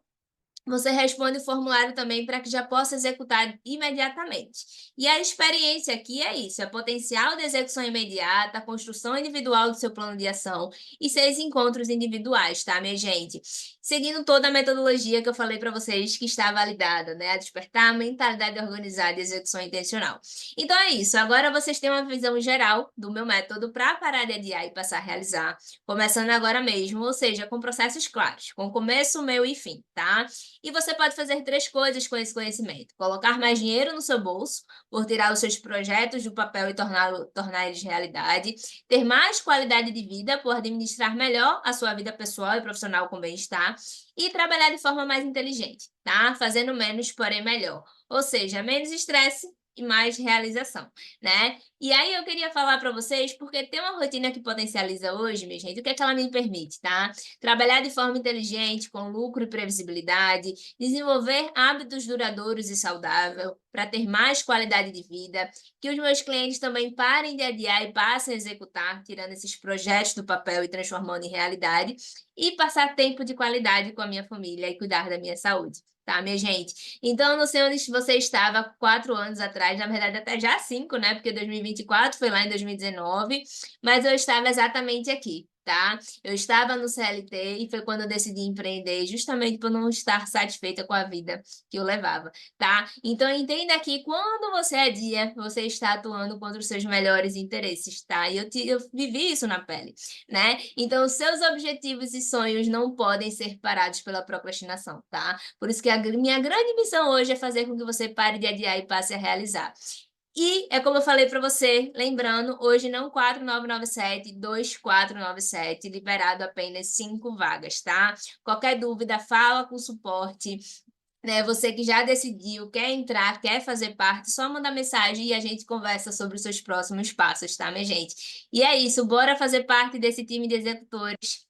Você responde o formulário também para que já possa executar imediatamente. E a experiência aqui é isso: é potencial de execução imediata, construção individual do seu plano de ação e 6 encontros individuais, tá, minha gente? Seguindo toda a metodologia que eu falei para vocês que está validada, né? A despertar a mentalidade organizada e execução intencional. Então é isso. Agora vocês têm uma visão geral do meu método para parar de adiar e passar a realizar, começando agora mesmo, ou seja, com processos claros, com começo, meio e fim, tá? E você pode fazer 3 coisas com esse conhecimento: colocar mais dinheiro no seu bolso, por tirar os seus projetos do papel e tornar eles realidade; ter mais qualidade de vida, por administrar melhor a sua vida pessoal e profissional com bem-estar; e trabalhar de forma mais inteligente, tá? Fazendo menos, porém melhor. Ou seja, menos estresse e mais realização, né? E aí eu queria falar para vocês, porque ter uma rotina que potencializa hoje, minha gente, o que é que ela me permite, tá? Trabalhar de forma inteligente, com lucro e previsibilidade, desenvolver hábitos duradouros e saudáveis para ter mais qualidade de vida, que os meus clientes também parem de adiar e passem a executar, tirando esses projetos do papel e transformando em realidade, e passar tempo de qualidade com a minha família e cuidar da minha saúde. Tá, minha gente? Então, eu não sei onde você estava 4 anos atrás, na verdade até já 5, né? Porque 2024 foi lá em 2019, mas eu estava exatamente aqui, tá? Eu estava no CLT e foi quando eu decidi empreender, justamente por não estar satisfeita com a vida que eu levava, tá? Então, entenda que quando você adia, você está atuando contra os seus melhores interesses, tá? E eu vivi isso na pele, né? Então, os seus objetivos e sonhos não podem ser parados pela procrastinação, tá? Por isso que a minha grande missão hoje é fazer com que você pare de adiar e passe a realizar. E é como eu falei para você, lembrando, hoje não 4997, 2497, liberado apenas 5 vagas, tá? Qualquer dúvida, fala com o suporte, né? Você que já decidiu, quer entrar, quer fazer parte, só manda mensagem e a gente conversa sobre os seus próximos passos, tá, minha gente? E é isso, bora fazer parte desse time de executores